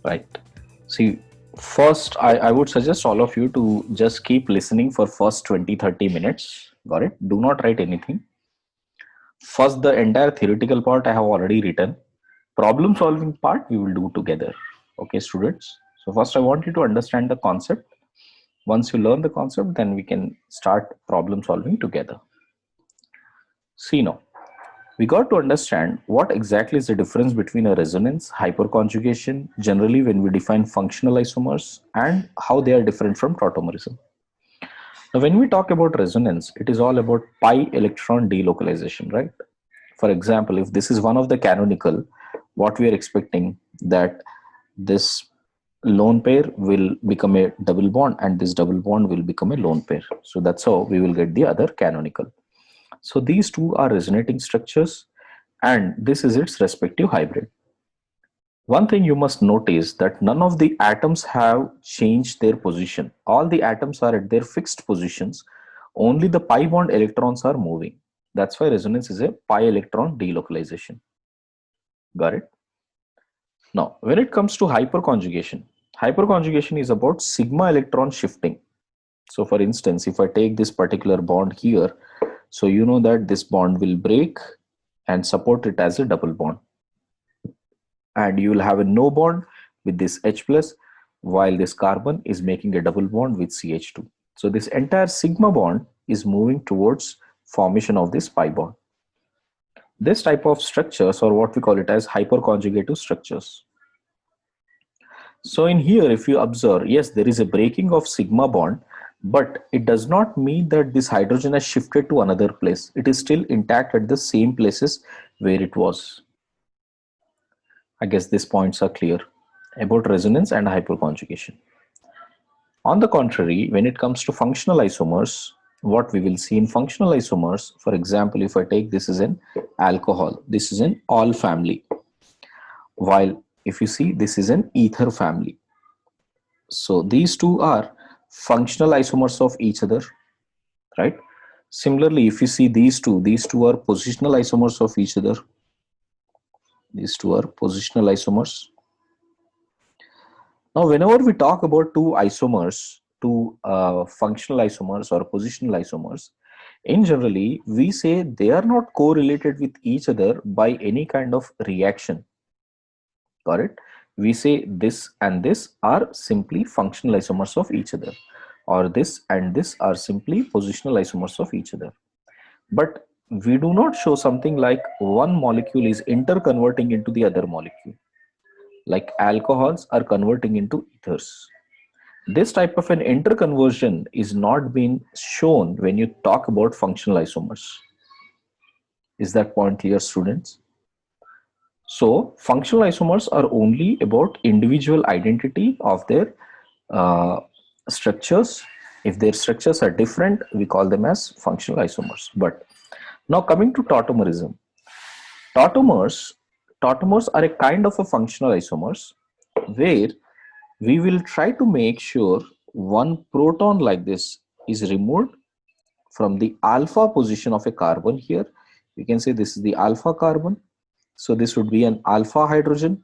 right? See, first, I would suggest all of you to just keep listening for first 20-30 minutes. Got it? Do not write anything. First, the entire theoretical part I have already written. Problem solving part we will do together. Okay, students? So first I want you to understand the concept. Once you learn the concept, then we can start problem solving together. See now, we got to understand what exactly is the difference between a resonance, hyperconjugation, generally when we define functional isomers, and how they are different from tautomerism. Now, when we talk about resonance, it is all about pi electron delocalization, right? For example, if this is one of the canonical, what we are expecting that this lone pair will become a double bond and this double bond will become a lone pair. So that's how we will get the other canonical. So these two are resonating structures and this is its respective hybrid. One thing you must notice that none of the atoms have changed their position. All the atoms are at their fixed positions. Only the pi bond electrons are moving. That's why resonance is a pi electron delocalization. Got it? Now, when it comes to hyperconjugation is about sigma electron shifting. So for instance, if I take this particular bond here, so you know that this bond will break and support it as a double bond. And you will have a no bond with this H plus, while this carbon is making a double bond with CH2. So this entire sigma bond is moving towards formation of this pi bond. This type of structures, or what we call it as hyperconjugative structures. So in here, if you observe, yes, there is a breaking of sigma bond, but it does not mean that this hydrogen has shifted to another place. It is still intact at the same places where it was. I guess these points are clear about resonance and hyperconjugation. On the contrary, when it comes to functional isomers, what we will see in functional isomers, for example, if I take this is an alcohol, this is an all family, while if you see this is an ether family. So these two are functional isomers of each other, right? Similarly, if you see these two are positional isomers of each other. These two are positional isomers. Now, whenever we talk about two isomers, two functional isomers or positional isomers, in generally, we say they are not correlated with each other by any kind of reaction. Got it? We say this and this are simply functional isomers of each other, or this and this are simply positional isomers of each other. But we do not show something like one molecule is interconverting into the other molecule, like alcohols are converting into ethers. This type of an interconversion is not being shown when you talk about functional isomers. Is that point clear, students? So functional isomers are only about individual identity of their structures. If their structures are different, we call them as functional isomers. But now coming to tautomerism, tautomers are a kind of a functional isomers where we will try to make sure one proton like this is removed from the alpha position of a carbon here. You can say this is the alpha carbon. So this would be an alpha hydrogen.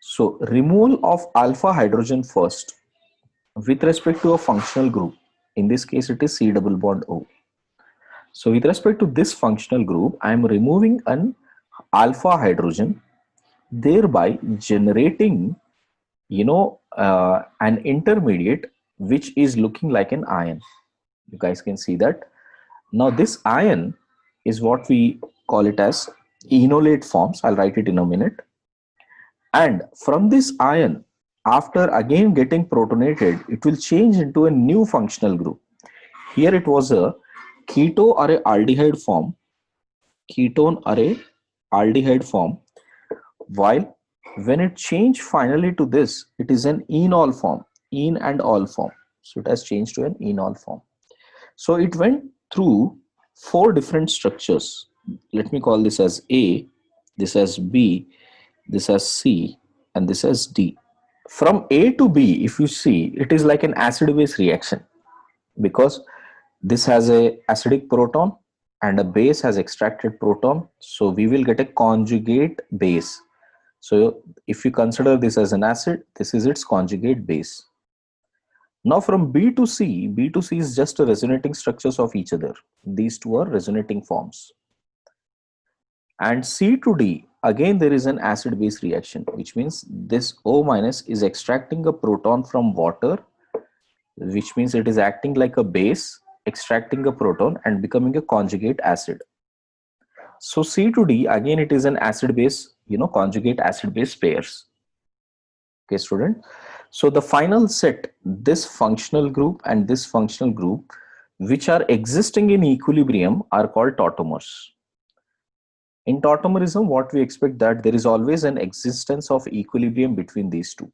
So removal of alpha hydrogen first with respect to a functional group. In this case, it is C double bond O. So with respect to this functional group, I am removing an alpha hydrogen, thereby generating, an intermediate which is looking like an ion. You guys can see that. Now this ion is what we call it as enolate forms. I'll write it in a minute. And from this ion, after again getting protonated, it will change into a new functional group. Here it was a keto or a aldehyde form, ketone or a aldehyde form, while when it changed finally to this, it is an enol form, en and all form. So it has changed to an enol form. So it went through four different structures. Let me call this as A, this as B, this as C, and this as D. From A to B, if you see, it is like an acid-base reaction because this has a acidic proton and a base has extracted proton. So we will get a conjugate base. So if you consider this as an acid, this is its conjugate base. Now from B to C is just resonating structures of each other. These two are resonating forms. And C to D, again there is an acid base reaction, which means this O minus is extracting a proton from water, which means it is acting like a base, extracting a proton and becoming a conjugate acid. So C to D, again it is an acid base, conjugate acid base pairs. Okay, student. So the final set, this functional group and this functional group, which are existing in equilibrium, are called tautomers. In tautomerism, what we expect that there is always an existence of equilibrium between these two,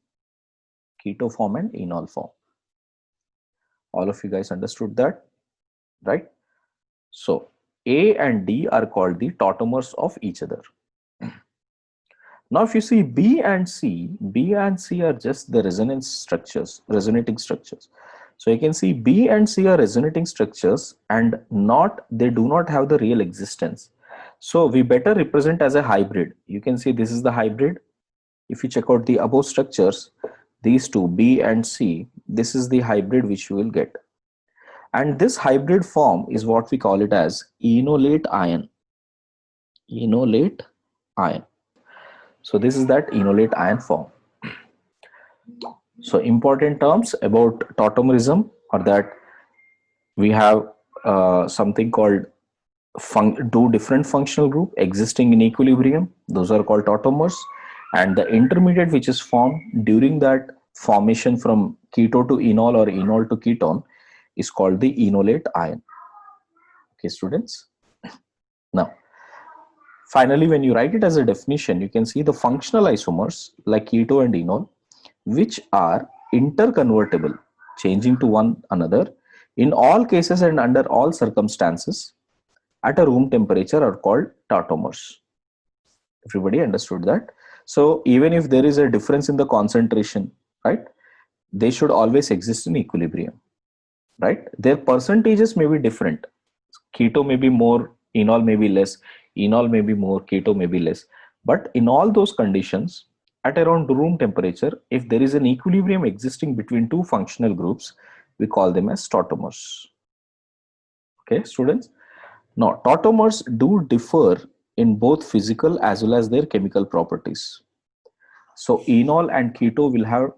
keto form and enol form. All of you guys understood that, right? So A and D are called the tautomers of each other. Now, if you see B and C are just the resonance structures, resonating structures. So you can see B and C are resonating structures and they do not have the real existence. So we better represent as a hybrid. You can see this is the hybrid. If you check out the above structures, these two, B and C, this is the hybrid which you will get. And this hybrid form is what we call it as enolate ion. Enolate ion. So this is that enolate ion form. So important terms about tautomerism are that we have something called two different functional group existing in equilibrium. Those are called tautomers. And the intermediate which is formed during that formation from keto to enol or enol to ketone is called the enolate ion. Okay, students. Now, finally, when you write it as a definition, you can see the functional isomers like keto and enol, which are interconvertible, changing to one another in all cases and under all circumstances at a room temperature, are called tautomers. Everybody understood that? So even if there is a difference in the concentration, right, they should always exist in equilibrium, right? Their percentages may be different. Keto may be more, enol may be less, enol may be more, keto may be less. But in all those conditions, at around room temperature, if there is an equilibrium existing between two functional groups, we call them as tautomers. Okay, students? Now, tautomers do differ in both physical as well as their chemical properties. So, enol and keto will have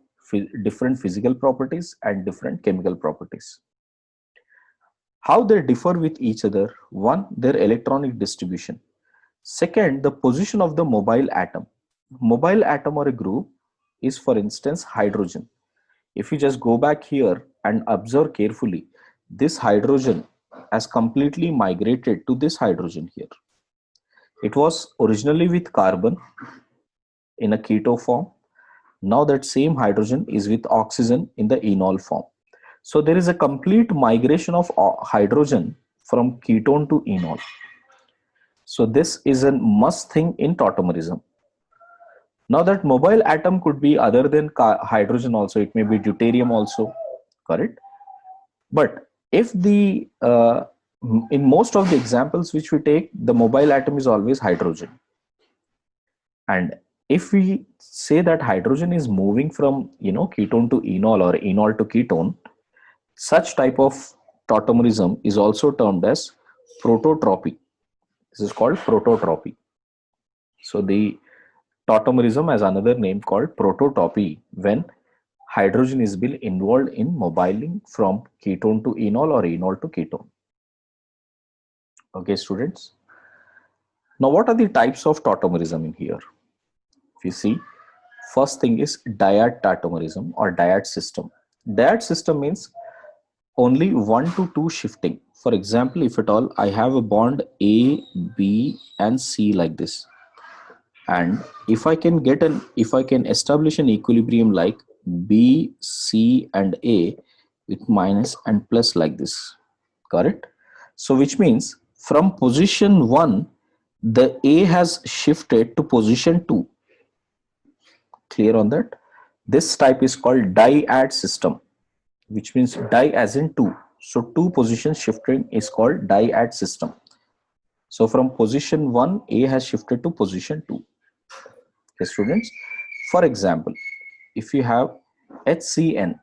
different physical properties and different chemical properties. How they differ with each other: one, their electronic distribution. Second, the position of the mobile atom. Mobile atom or a group is, for instance, hydrogen. If you just go back here and observe carefully, this hydrogen has completely migrated to this hydrogen here. It was originally with carbon in a keto form. Now that same hydrogen is with oxygen in the enol form. So there is a complete migration of hydrogen from ketone to enol. So this is a must thing in tautomerism. Now that mobile atom could be other than hydrogen also, it may be deuterium also, correct? But if the in most of the examples which we take, the mobile atom is always hydrogen. And if we say that hydrogen is moving from ketone to enol or enol to ketone, such type of tautomerism is also termed as prototropy. This is called prototropy. So the tautomerism has another name called prototropy when hydrogen is being involved in mobiling from ketone to enol or enol to ketone. Okay, students. Now, what are the types of tautomerism in here? If you see, first thing is dyad tautomerism or dyad system. Dyad system means only 1 to 2 shifting. For example, if at all I have a bond A, B and C like this, and if I can establish an equilibrium like B, C and A with minus and plus like this, correct? So which means from position 1 the A has shifted to position 2. Clear on that? This type is called dyad system, which means di as in 2. So 2 position shifting is called dyad system. So from position 1, A has shifted to position 2. Okay, students. For example, if you have HCN,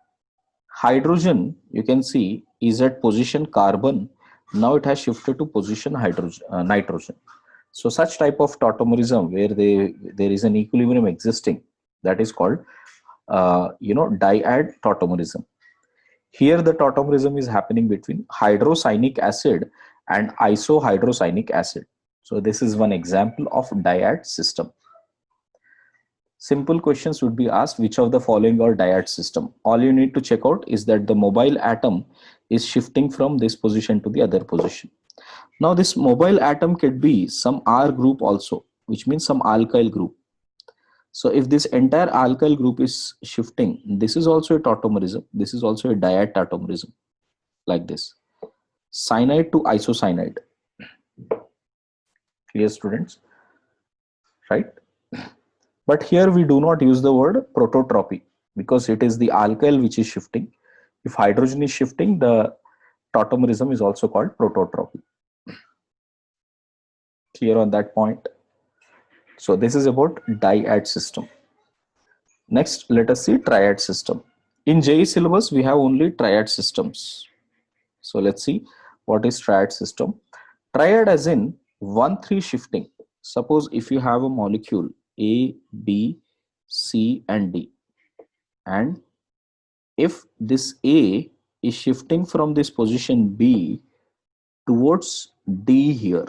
hydrogen, you can see, is at position carbon. Now it has shifted to position hydrogen, nitrogen. So such type of tautomerism where there is an equilibrium existing, that is called dyad tautomerism. Here the tautomerism is happening between hydrocyanic acid and isohydrocyanic acid. So this is one example of dyad system. Simple questions would be asked, which of the following are dyad system? All you need to check out is that the mobile atom is shifting from this position to the other position. Now this mobile atom could be some R group also, which means some alkyl group. So if this entire alkyl group is shifting, this is also a tautomerism. This is also a dyad tautomerism, like this. Cyanide to isocyanide. Clear, students? Right? But here we do not use the word prototropy because it is the alkyl which is shifting. If hydrogen is shifting, the tautomerism is also called prototropy. Clear on that point? So this is about dyad system. Next, let us see triad system. In JEE syllabus, we have only triad systems. So let's see what is triad system. Triad as in 1-3 shifting. Suppose if you have a molecule A, B, C and D, and if this A is shifting from this position B towards D here,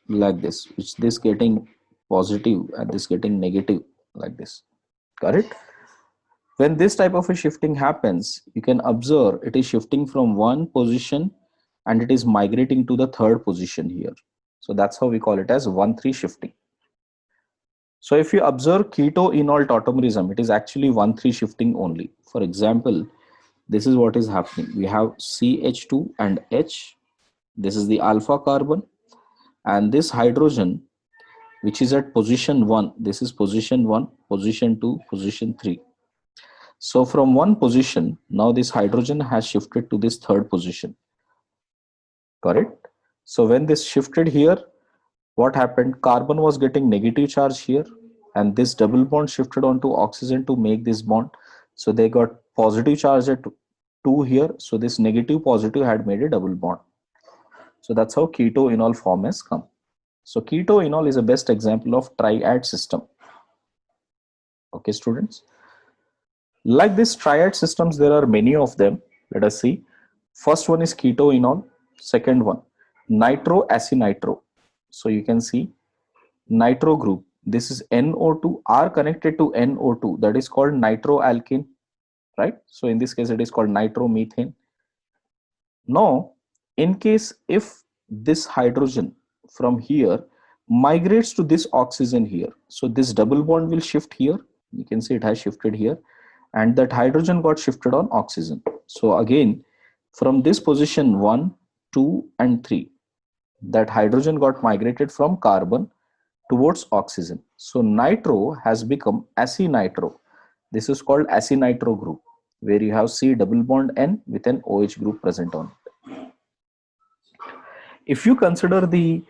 like this, which this getting positive and this getting negative, like this. Got it? When this type of a shifting happens, you can observe it is shifting from one position and it is migrating to the third position here. So that's how we call it as 1-3 shifting. So if you observe keto-enol tautomerism, it is actually 1-3 shifting only. For example, this is what is happening. We have CH2 and H. This is the alpha carbon, and this hydrogen, which is at position 1. This is position 1, position 2, position 3. So from one position, now this hydrogen has shifted to this third position. Correct? So when this shifted here, what happened? Carbon was getting negative charge here, and this double bond shifted onto oxygen to make this bond. So they got positive charge at 2 here. So this negative positive had made a double bond. So that's how keto-enol form has come. So keto-enol is a best example of triad system. Okay, students. Like this triad systems, there are many of them. Let us see. First one is keto-enol. Second one, nitro-acynitro. So you can see nitro group. This is NO2 are connected to NO2. That is called nitroalkene, right? So in this case, it is called nitromethane. Now, in case if this hydrogen from here migrates to this oxygen here, so this double bond will shift here. You can see it has shifted here, and that hydrogen got shifted on oxygen. So again, from this position 1, 2 and 3, that hydrogen got migrated from carbon towards oxygen. So nitro has become acynitro. This is called acynitro group, where you have C double bond N with an OH group present on it. If you consider the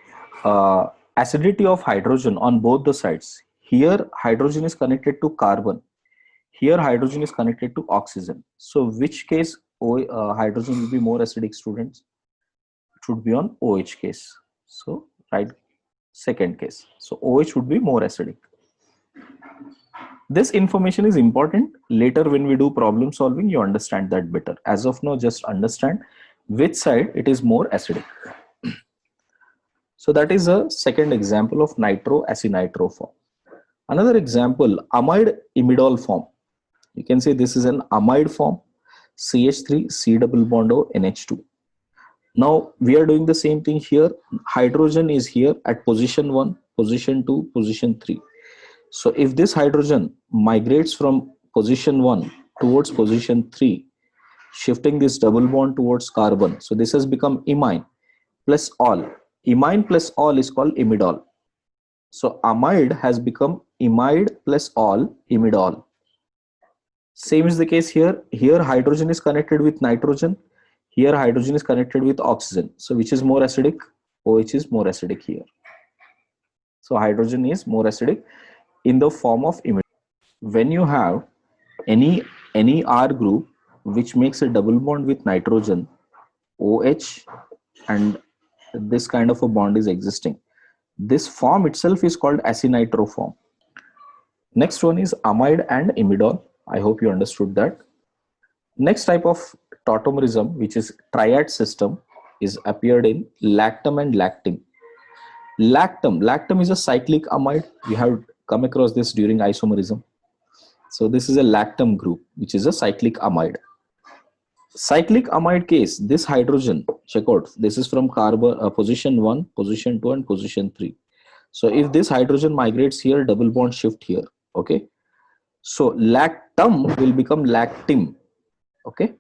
acidity of hydrogen on both the sides, here hydrogen is connected to carbon, here hydrogen is connected to oxygen. So which case hydrogen will be more acidic, students? It would be on OH case. So right, second case. So OH would be more acidic. This information is important. Later when we do problem solving, you understand that better. As of now, just understand which side it is more acidic. So that is a second example of nitro-acynitro form. Another example, amide imidol form. You can say this is an amide form, CH3 C double bond O NH2. Now we are doing the same thing here. Hydrogen is here at position 1, position 2, position 3. So if this hydrogen migrates from position 1 towards position 3, shifting this double bond towards carbon, so this has become imine plus all. Imine plus all is called imidol. So amide has become imide plus all, imidol. Same is the case here. Here hydrogen is connected with nitrogen. Here hydrogen is connected with oxygen. So which is more acidic? OH is more acidic here. So hydrogen is more acidic. in the form of imidazole. When you have any R group which makes a double bond with nitrogen, OH, and this kind of a bond is existing, this form itself is called acinitro form. Next one is amide and imidol. I hope you understood that. Next type of tautomerism, which is triad system, is appeared in lactam and lactim. Lactam is a cyclic amide. We have come across this during isomerism. So this is a lactam group, which is a cyclic amide. Cyclic amide case, this hydrogen, check out, this is from carbon position 1, position 2, and position 3. So if this hydrogen migrates here, double bond shift here. Okay. So lactam will become lactim. Okay.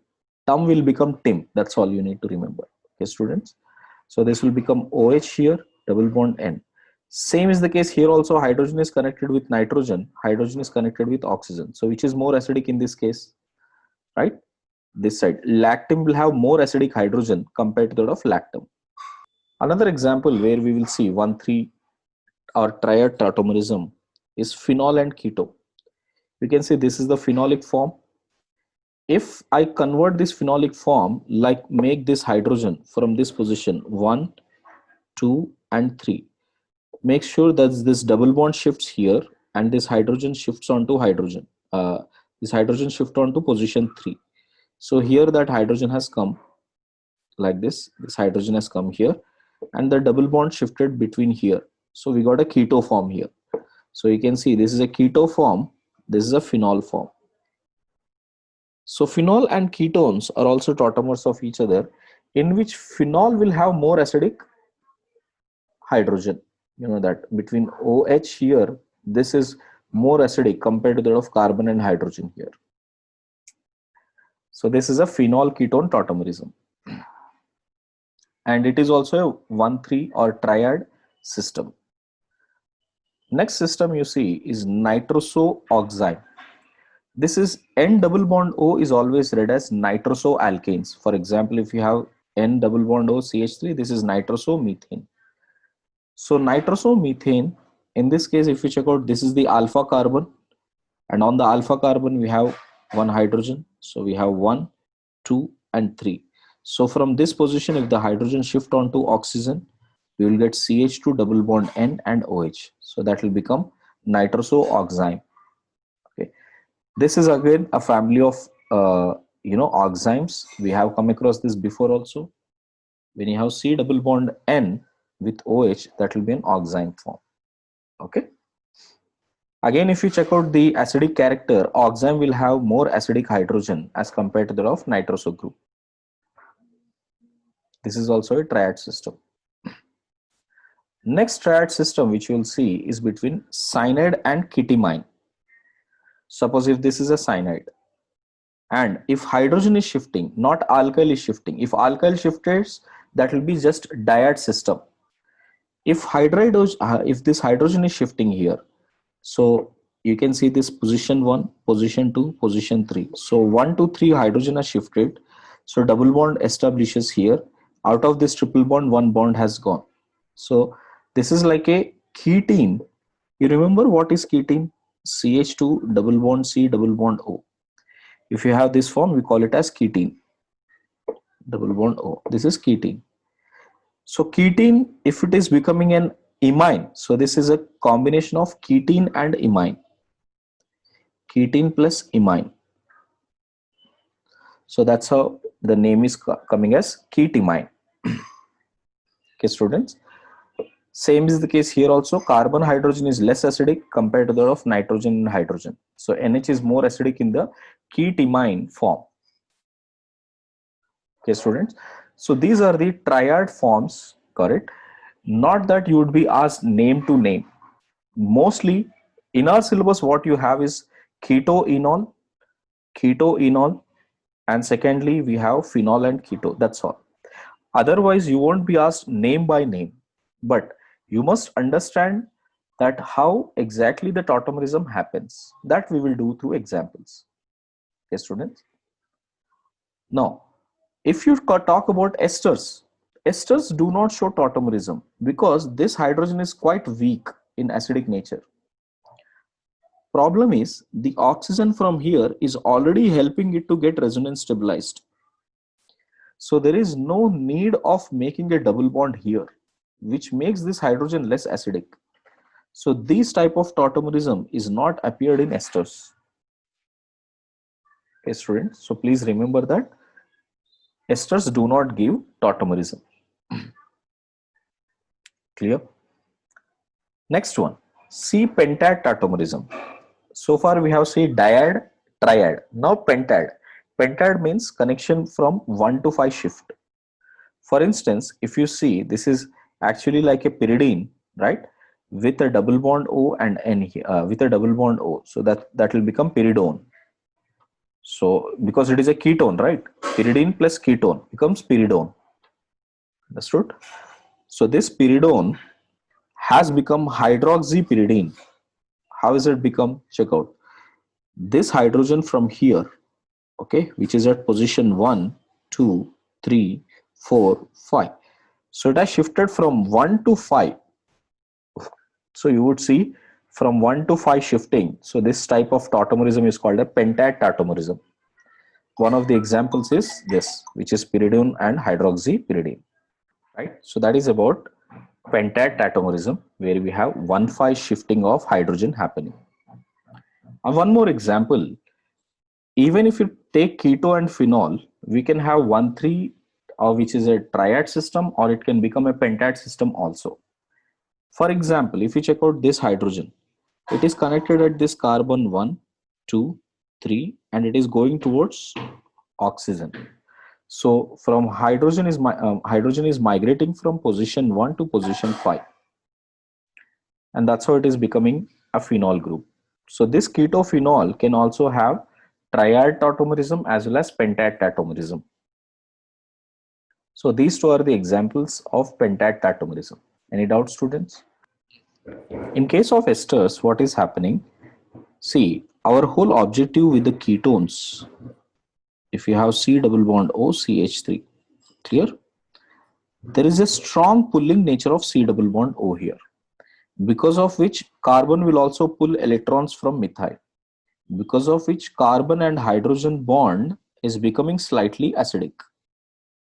Tum will become tim. That's all you need to remember. Okay, students. So this will become OH here, double bond N. Same is the case here also. Hydrogen is connected with nitrogen. Hydrogen is connected with oxygen. So which is more acidic in this case? Right? This side. Lactim will have more acidic hydrogen compared to that of lactam. Another example where we will see 1,3 or triad tautomerism is phenol and keto. You can see this is the phenolic form. If I convert this phenolic form, like make this hydrogen from this position 1, 2, and 3, make sure that this double bond shifts here and this hydrogen shifts onto hydrogen. This hydrogen shift onto position 3. So here that hydrogen has come like this. This hydrogen has come here and the double bond shifted between here. So we got a keto form here. So you can see this is a keto form. This is a phenol form. So phenol and ketones are also tautomers of each other, in which phenol will have more acidic hydrogen. You know that between OH here, this is more acidic compared to that of carbon and hydrogen here. So this is a phenol ketone tautomerism. And it is also a 1,3 or triad system. Next system you see is nitroso-oxime. This is N double bond O is always read as nitroso-alkanes. For example, if you have N double bond O CH3, this is nitroso-methane. So nitroso-methane, in this case, if you check out, this is the alpha carbon, and on the alpha carbon we have one hydrogen. So we have 1, 2, and 3. So from this position, if the hydrogen shift onto oxygen, we will get CH2 double bond N and OH. So that will become nitroso-oxime. Okay. This is again a family of oximes. We have come across this before also. When you have C double bond N with OH, that will be an oxime form. Okay. Again, if you check out the acidic character, oxime will have more acidic hydrogen as compared to that of nitroso group. This is also a triad system. Next triad system which you will see is between cyanide and ketimine. Suppose if this is a cyanide, and if hydrogen is shifting, not alkyl is shifting. If alkyl shifts, that will be just diad system. If this hydrogen is shifting here, so you can see this position 1, position 2, position 3. So 1, 2, 3 hydrogen are shifted. So double bond establishes here. Out of this triple bond, one bond has gone. So this is like a ketene. You remember what is ketene? CH2 double bond C double bond O. If you have this form, we call it as ketene. Double bond O. This is ketene. So ketene, if it is becoming an imine, so this is a combination of ketene and imine. Ketene plus imine. So that's how the name is coming as ketimine. Okay, students. Same is the case here also. Carbon hydrogen is less acidic compared to that of nitrogen and hydrogen. So NH is more acidic in the ketimine form. Okay, students. So these are the triad forms, correct? Not that you would be asked name to name. Mostly in our syllabus, what you have is ketoenol, and secondly, we have phenol and keto. That's all. Otherwise, you won't be asked name by name. But you must understand that how exactly the tautomerism happens. That we will do through examples. Okay, students. Now, if you talk about esters, esters do not show tautomerism because this hydrogen is quite weak in acidic nature. problem is the oxygen from here is already helping it to get resonance stabilized. So there is no need of making a double bond here, which makes this hydrogen less acidic. So this type of tautomerism is not appeared in esters. Okay, students. So please remember that esters do not give tautomerism. Clear? Next one, C pentad tautomerism. So far we have seen dyad, triad. Now pentad. Pentad means connection from 1 to 5 shift. For instance, if you see, this is actually like a pyridine, right? With a double bond O and N with a double bond O. So that will become pyridone. So because it is a ketone, right? Pyridine plus ketone becomes pyridone. Understood? So this pyridone has become hydroxypyridine. How is it become? Check out. This hydrogen from here, okay, which is at position 1, 2, 3, 4, 5. So it has shifted from 1 to 5. So you would see from 1 to 5 shifting. So this type of tautomerism is called a pentad tautomerism. One of the examples is this, which is pyridine and hydroxypyridine, right? So that is about pentad tautomerism, where we have 1,5 shifting of hydrogen happening. And one more example, even if you take keto and phenol, we can have 1,3, which is a triad system, or it can become a pentad system also. For example, if you check out this hydrogen, it is connected at this carbon 1, 2, 3, and it is going towards oxygen. So from hydrogen is migrating from position 1 to position 5, and that's how it is becoming a phenol group. So this keto phenol can also have triad tautomerism as well as pentad tautomerism. So these two are the examples of pentad tautomerism. Any doubts, students? In case of esters, what is happening? See, our whole objective with the ketones, if you have C double bond O, CH3, clear? There is a strong pulling nature of C double bond O here, because of which carbon will also pull electrons from methyl, because of which carbon and hydrogen bond is becoming slightly acidic.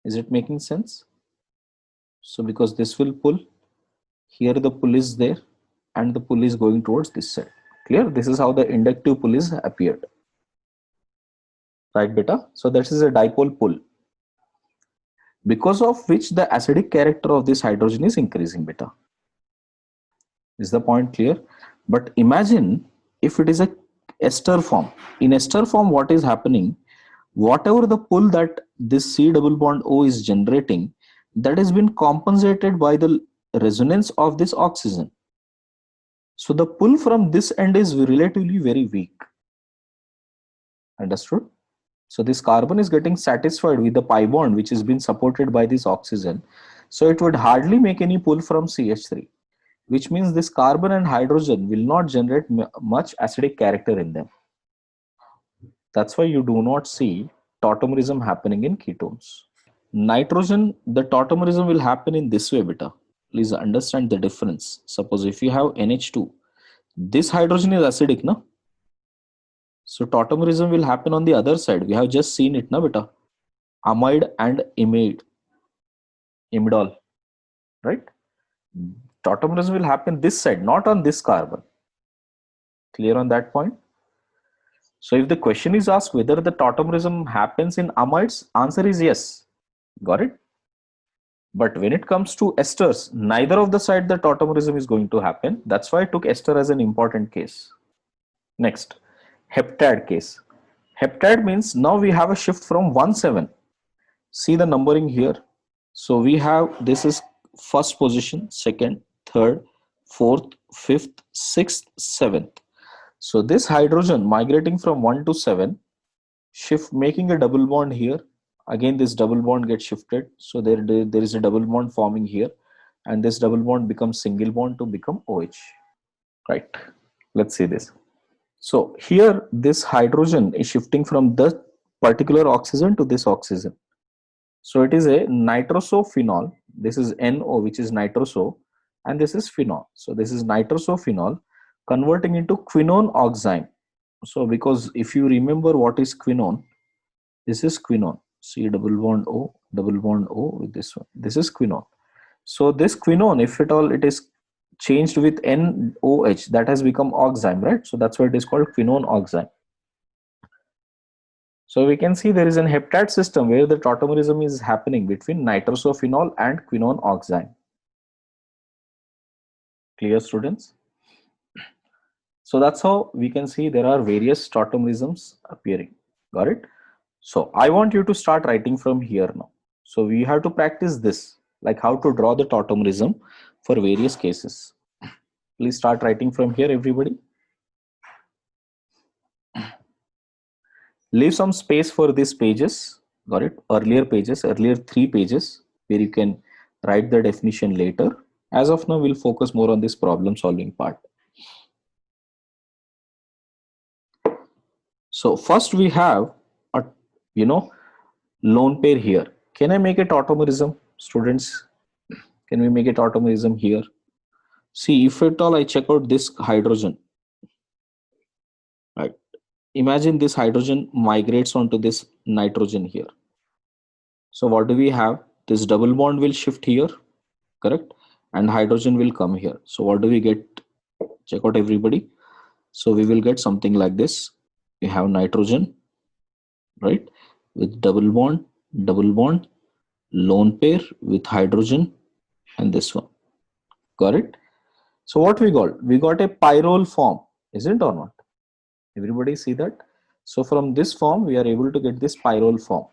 Is it making sense? So because this will pull, here the pull is there, and the pull is going towards this side. Clear? This is how the inductive pull is appeared. Right, beta? So this is a dipole pull, because of which the acidic character of this hydrogen is increasing, beta. Is the point clear? But imagine if it is a ester form. In ester form, what is happening? Whatever the pull that this C double bond O is generating, that has been compensated by the resonance of this oxygen. So the pull from this end is relatively very weak. Understood? So this carbon is getting satisfied with the pi bond, which has been supported by this oxygen. So it would hardly make any pull from CH3, which means this carbon and hydrogen will not generate much acidic character in them. That's why you do not see tautomerism happening in ketones. Nitrogen, the tautomerism will happen in this way, beta. Please understand the difference. Suppose if you have NH2, this hydrogen is acidic, no? So tautomerism will happen on the other side. We have just seen it, na beta? Amide and imide, imidol, right? Tautomerism will happen this side, not on this carbon. Clear on that point? So if the question is asked whether the tautomerism happens in amides, answer is yes. Got it? But when it comes to esters, neither of the side the tautomerism is going to happen. That's why I took ester as an important case. Next, heptad case. Heptad means now we have a shift from 1, 7. See the numbering here. So we have, this is first position, second, third, fourth, fifth, sixth, seventh. So this hydrogen migrating from 1 to 7, shift, making a double bond here. Again, this double bond gets shifted. So there is a double bond forming here, and this double bond becomes single bond to become OH. Right. Let's see this. So here this hydrogen is shifting from the particular oxygen to this oxygen. So it is a nitrosophenol. This is NO, which is nitroso, and this is phenol. So this is nitrosophenol converting into quinone oxime. So because if you remember what is quinone, this is quinone. C double bond O with this one. This is quinone. So this quinone, if at all it is changed with NOH, that has become oxime, right? So that's why it is called quinone oxime. So we can see there is an heptade system where the tautomerism is happening between nitrosophenol and quinone oxime. Clear, students? So that's how we can see there are various tautomerisms appearing. Got it? So I want you to start writing from here now. So we have to practice this, like how to draw the tautomerism for various cases. Please start writing from here, everybody. Leave some space for these pages. Got it? Earlier pages, earlier 3 pages where you can write the definition later. As of now, we'll focus more on this problem solving part. So first we have a, lone pair here. Can I make it tautomerism, students? Can we make it tautomerism here? See, if at all I check out this hydrogen, right? Imagine this hydrogen migrates onto this nitrogen here. So what do we have? This double bond will shift here, correct? And hydrogen will come here. So what do we get? Check out, everybody. So we will get something like this. We have nitrogen, right? With double bond, lone pair with hydrogen, and this one. Got it? So what we got? We got a pyrrole form, isn't it or not? Everybody see that? So from this form, we are able to get this pyrrole form.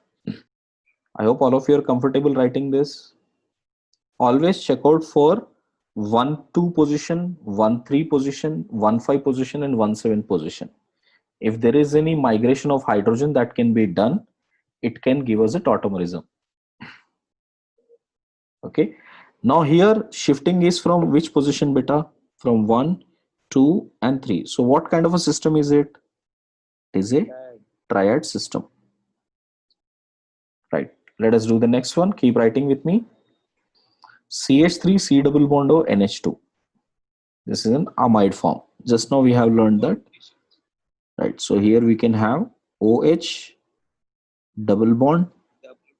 I hope all of you are comfortable writing this. Always check out for 1-2 position, 1-3 position, 1-5 position, and 1-7 position. If there is any migration of hydrogen that can be done, it can give us a tautomerism. Okay. Now here shifting is from which position, beta? From 1, 2, and 3. So what kind of a system is it? It is a triad system. Right. Let us do the next one. Keep writing with me. CH3 C double bond O NH2. This is an amide form. Just now we have learned that. Right. So here we can have OH double bond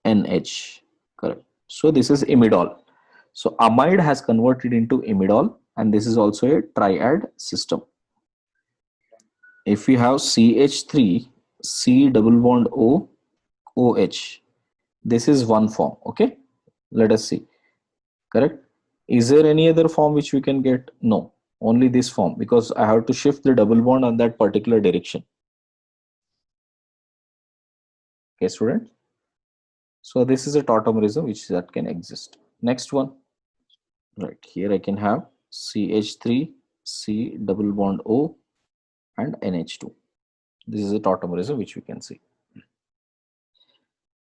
NH. Correct. So this is imidol. So amide has converted into imidol, and this is also a triad system. If we have CH3 C double bond O OH, this is one form. Okay. Let us see. Correct. Is there any other form which we can get? No, only this form, because I have to shift the double bond on that particular direction. Okay, student. So this is a tautomerism which that can exist. Next one. Right here I can have CH3 C double bond O and NH2. This is a tautomerism which we can see.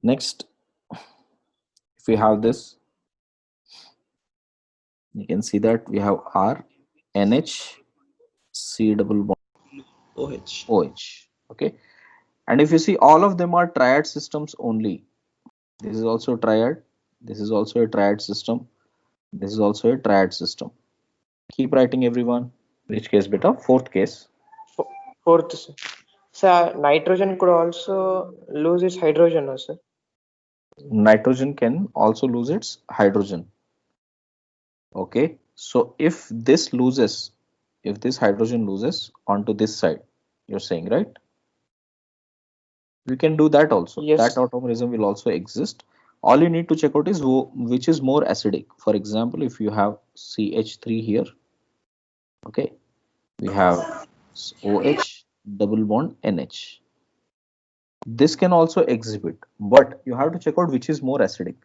Next, if we have this, you can see that we have R NH C double bond OH. Okay. And if you see, all of them are triad systems only. This is also triad. This is also a triad system. This is also a triad system. Keep writing, everyone. Which case, beta? Fourth case. Fourth, sir. Sir, nitrogen could also lose its hydrogen, no, sir? Nitrogen can also lose its hydrogen. Okay. So if this loses, if this hydrogen loses onto this side, you're saying, right? We can do that also. Yes. That tautomerism will also exist. All you need to check out is which is more acidic. For example, if you have CH3 here, okay, we have OH double bond NH. This can also exhibit, but you have to check out which is more acidic.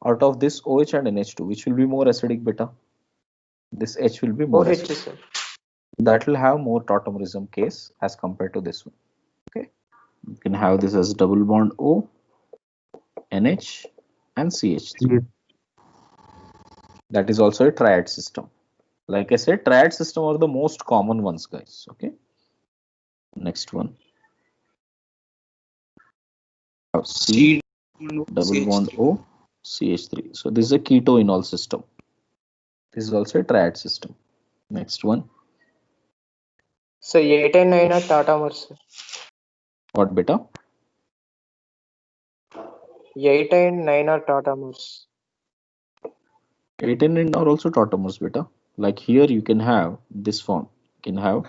Out of this OH and NH2, which will be more acidic, beta? This H will be more OH, acidic. sir. That will have more tautomerism case as compared to this one. Okay, you can have this as double bond O, NH, and CH3. That is also a triad system. Like I said, triad system are the most common ones, guys. Okay. Next one. C double bond O, CH3. So this is a ketoenol system. This is also a triad system. Next one. So 8 and 9 are tautomers, sir. What beta? 8 and 9 are tautomers. 8 and 9 are also tautomers beta. Like here you can have this form. You can have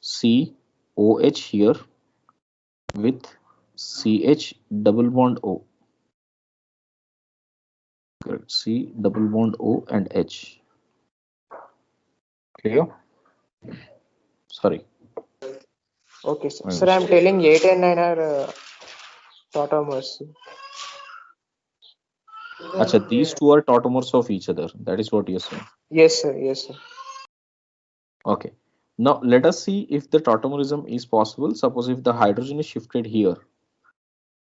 COH here with CH double bond O. Correct. C double bond O and H. Clear? Sorry. Okay, sir. My Sir, I'm mistake. telling 8 and 9 are tautomers. Acha, these two are tautomers of each other. That is what you're saying. Yes, sir. Yes, sir. Okay. Now let us see if the tautomerism is possible. Suppose if the hydrogen is shifted here,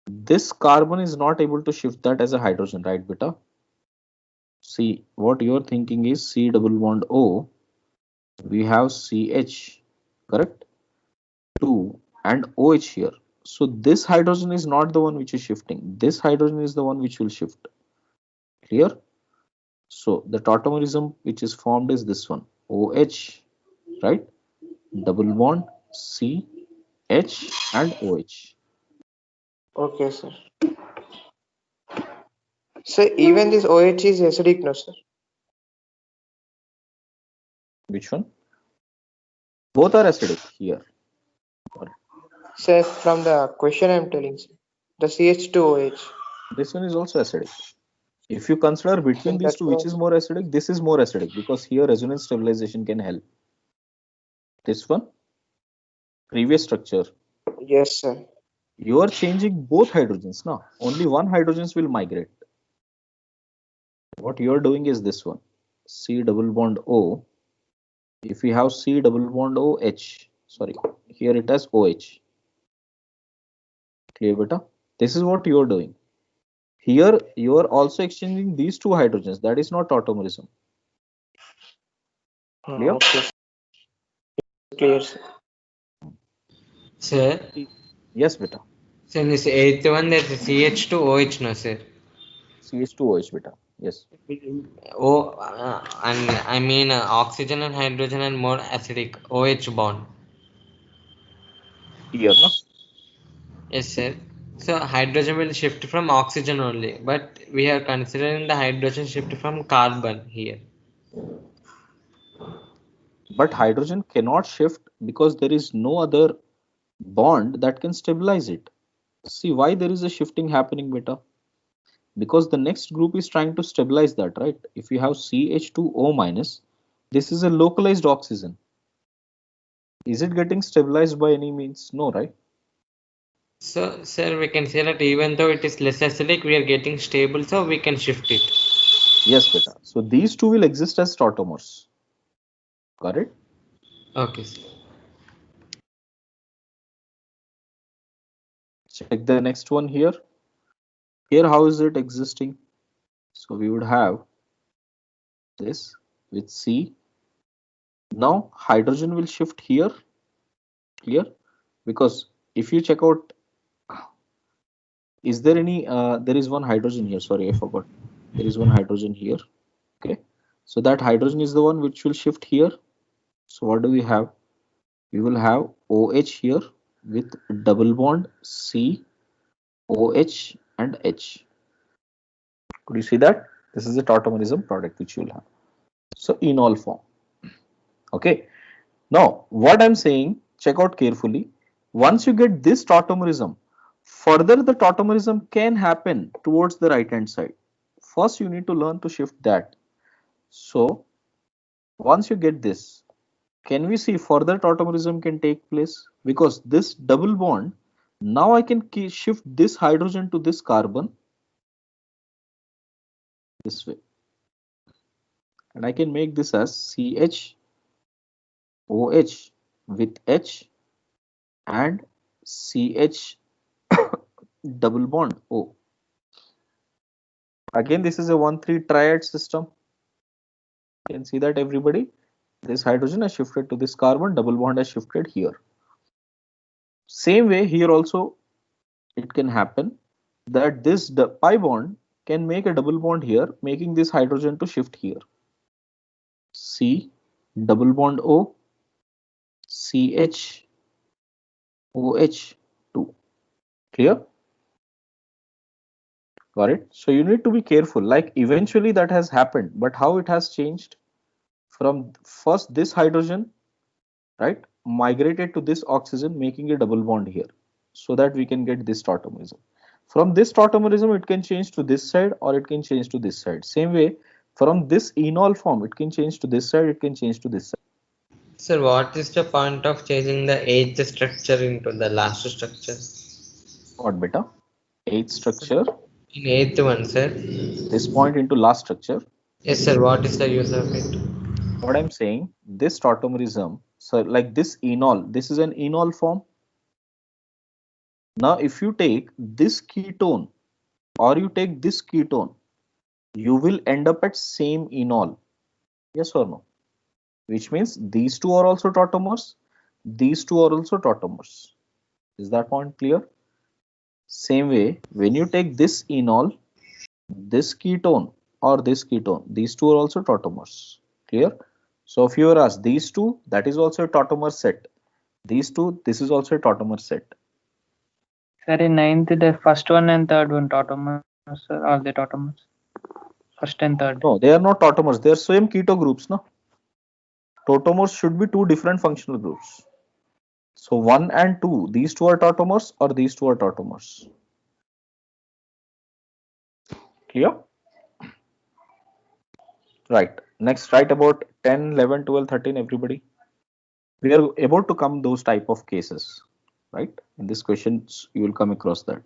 this carbon is not able to shift that as a hydrogen, right, beta? See, what you're thinking is C double bond O. We have CH, correct? 2 and OH here. So this hydrogen is not the one which is shifting. This hydrogen is the one which will shift. Clear? So the tautomerism which is formed is this one. OH, right? Double bond C, H and OH. Okay, sir. So even this OH is acidic, no, sir? Which one? Both are acidic here. Sir, from the question I'm telling, sir. The CH2OH. This one is also acidic. If you consider between these That's two, which is more acidic, this is more acidic because here resonance stabilization can help. This one, previous structure, yes, sir. you are changing both hydrogens now. Only one hydrogens will migrate. What you are doing is this one, C double bond O. If we have C double bond OH, sorry, here it has OH. Clear beta? This is what you are doing. Here you are also exchanging these two hydrogens. That is not tautomerism. Clear? Okay, sir. Clear, sir. Sir, Yes, beta. so in this eighth one, there's CH2OH, no, sir. CH2OH beta. Yes. And I mean oxygen and hydrogen and more acidic OH bond. Here, no? Yes, sir. So hydrogen will shift from oxygen only, but we are considering the hydrogen shift from carbon here. But hydrogen cannot shift because there is no other bond that can stabilize it. See why there is a shifting happening beta? Because the next group is trying to stabilize that, right? If you have CH2O minus, this is a localized oxygen. Is it getting stabilized by any means? No, right? So, sir, we can say that even though it is less acidic, we are getting stable, so we can shift it. Yes, beta. So these two will exist as tautomers. Got it? Okay, sir. Check the next one here. Here, how is it existing? So we would have this with C. Now hydrogen will shift here. Clear? Because if you check out, is there any, there is one hydrogen here. Sorry, I forgot. There is one hydrogen here. Okay. So that hydrogen is the one which will shift here. So what do we have? We will have OH here with double bond C, OH and H. Could you see that? This is the tautomerism product which you will have. So enol form. Okay. Now what I'm saying, check out carefully. Once you get this tautomerism, further the tautomerism can happen towards the right hand side. First you need to learn to shift that. So once you get this, can we see further tautomerism can take place? Because this double bond, now I can shift this hydrogen to this carbon this way. And I can make this as CH, OH with H and CH double bond O. Again, this is a 1,3 triad system. You can see that everybody. This hydrogen has shifted to this carbon, double bond has shifted here. Same way here also it can happen that this pi bond can make a double bond here, making this hydrogen to shift here. C double bond O, CHOH2. Clear? Got it? So you need to be careful. Like eventually that has happened, but how it has changed from first this hydrogen, right, migrated to this oxygen, making a double bond here, so that we can get this tautomerism. From this tautomerism, it can change to this side or it can change to this side. Same way, from this enol form, it can change to this side, it can change to this side. Sir, what is the point of changing the eighth structure into the last structure? What beta? Eighth structure, In eighth one, sir. this point into last structure. Yes, sir. What is the use of it? What I'm saying, this tautomerism, so like this enol, this is an enol form. Now, if you take this ketone or you take this ketone, you will end up at same enol. Yes or no? Which means these two are also tautomers, these two are also tautomers. Is that point clear? Same way, when you take this enol, this ketone or this ketone, these two are also tautomers. Clear? So if you are asked these two, that is also a tautomer set. These two, this is also a tautomer set. Sir, in ninth, the first one and third one tautomers, sir, are they tautomers? First and third. No, they are not tautomers. They are same keto groups, no? Tautomers should be two different functional groups. So 1 and 2, these two are tautomers or these two are tautomers. Clear? Right. Next, write about 10, 11, 12, 13, everybody. We are able to come those type of cases, right? In this questions, you will come across that.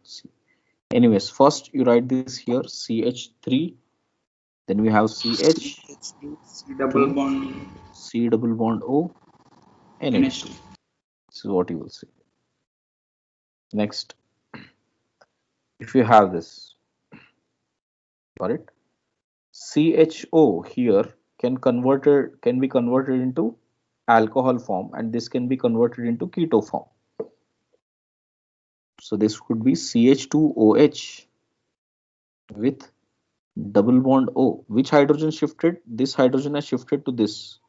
Anyways, first you write this here, CH3, then we have CH, C double bond C double bond O, NH2. This is what you will see. Next, if you have this, got it? CHO here can be converted into alcohol form, and this can be converted into keto form. So this could be CH2OH with double bond O. Which hydrogen shifted? This hydrogen has shifted to this.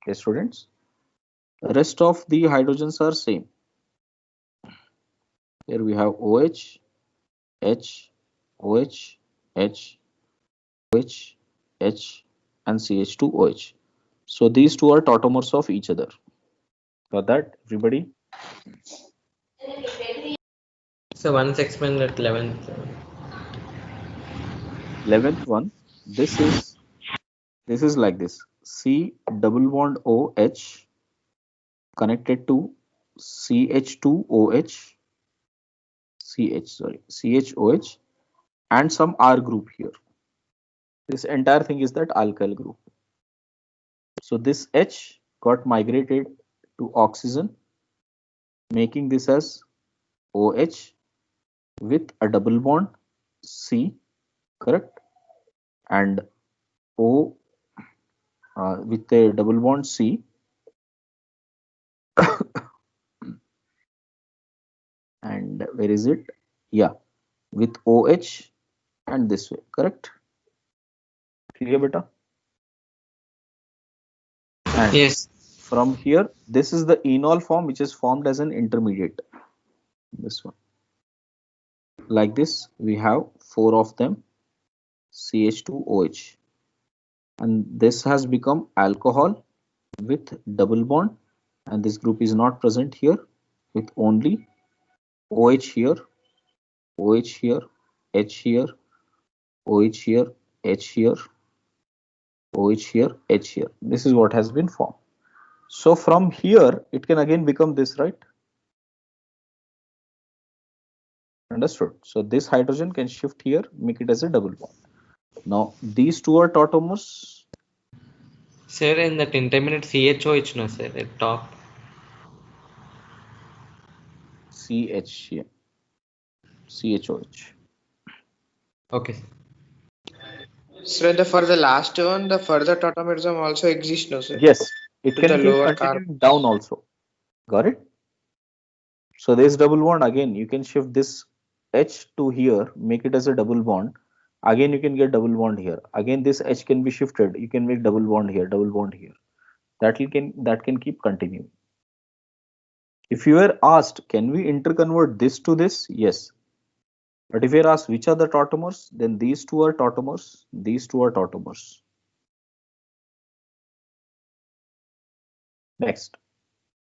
Okay, students. The rest of the hydrogens are same. Here we have OH, H, OH, H, OH, H, and CH2OH. So these two are tautomers of each other. Got that, everybody? So once explained at 11th. 11th one. This is like this. C double bond OH connected to CH2OH, CHOH, and some R group here. This entire thing is that alkyl group. So this H got migrated to oxygen, making this as OH with a double bond C, correct? And O with a double bond C. And where is it? Yeah, with OH and this way, correct? Clear, beta? And Yes. from here, this is the enol form which is formed as an intermediate. This one. Like this, we have 4 of them, CH2OH. And this has become alcohol with double bond, and this group is not present here, with only OH here, OH here, H here, OH here, H here, OH here, H here. This is what has been formed. So from here, it can again become this, right? Understood. So this hydrogen can shift here, make it as a double bond. Now these two are tautomers. Sir, in that intermediate CHOH, no, sir, at top. CH here, CHOH. Okay. So for the last one, the further tautomerism also exists, no, sir? Yes, it With the can keep lower continuing down also. Got it? So this double bond, again, you can shift this H to here, make it as a double bond. Again, you can get double bond here. Again, this H can be shifted. You can make double bond here, double bond here. that can keep continuing. If you were asked, can we interconvert this to this? Yes. But if you are asked which are the tautomers, then these two are tautomers, these two are tautomers. Next.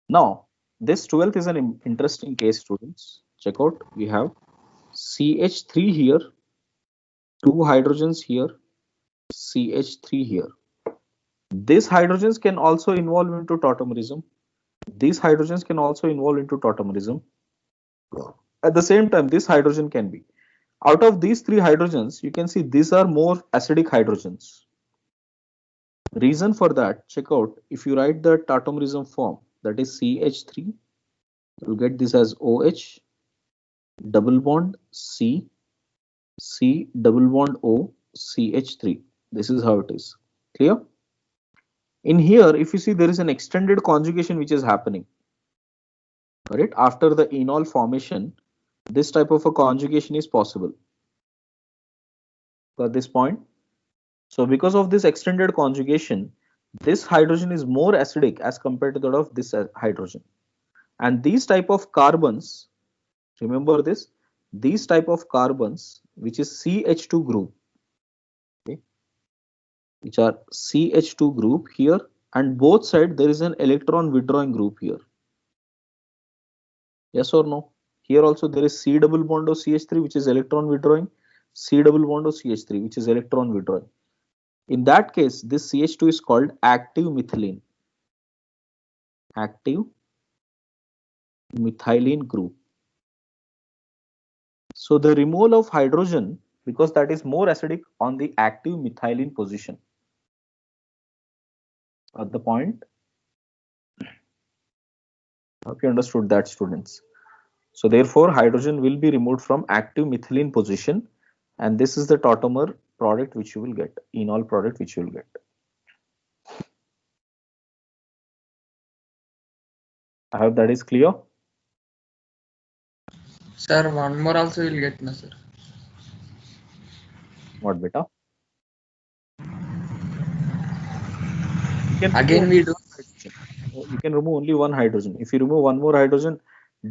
Now, this 12th is an interesting case, students. Check out, we have CH3 here, 2 hydrogens here, CH3 here. These hydrogens can also involve into tautomerism. These hydrogens can also involve into tautomerism. At the same time, this hydrogen can be. Out of these 3 hydrogens, you can see these are more acidic hydrogens. Reason for that, check out, if you write the tautomerism form, that is CH3, you'll get this as OH, double bond C, C double bond O, CH3. This is how it is. Clear? In here, if you see, there is an extended conjugation which is happening. Right? After the enol formation, this type of a conjugation is possible. Got this point? So because of this extended conjugation, this hydrogen is more acidic as compared to that of this hydrogen. And these type of carbons, remember this, these type of carbons, which is CH2 group, okay, which are CH2 group here, and both sides there is an electron withdrawing group here. Yes or no? Here also there is C double bond O CH3, which is electron withdrawing, C double bond O CH3, which is electron withdrawing. In that case, this CH2 is called active methylene. Active methylene group. So the removal of hydrogen, because that is more acidic on the active methylene position. At the point, hope you understood that, students. So therefore, hydrogen will be removed from active methylene position, and this is the tautomer product which you will get, enol product which you will get. I hope that is clear. Sir, one more also will get, no, sir. What, beta? Again, we do. You can remove only one hydrogen. If you remove one more hydrogen,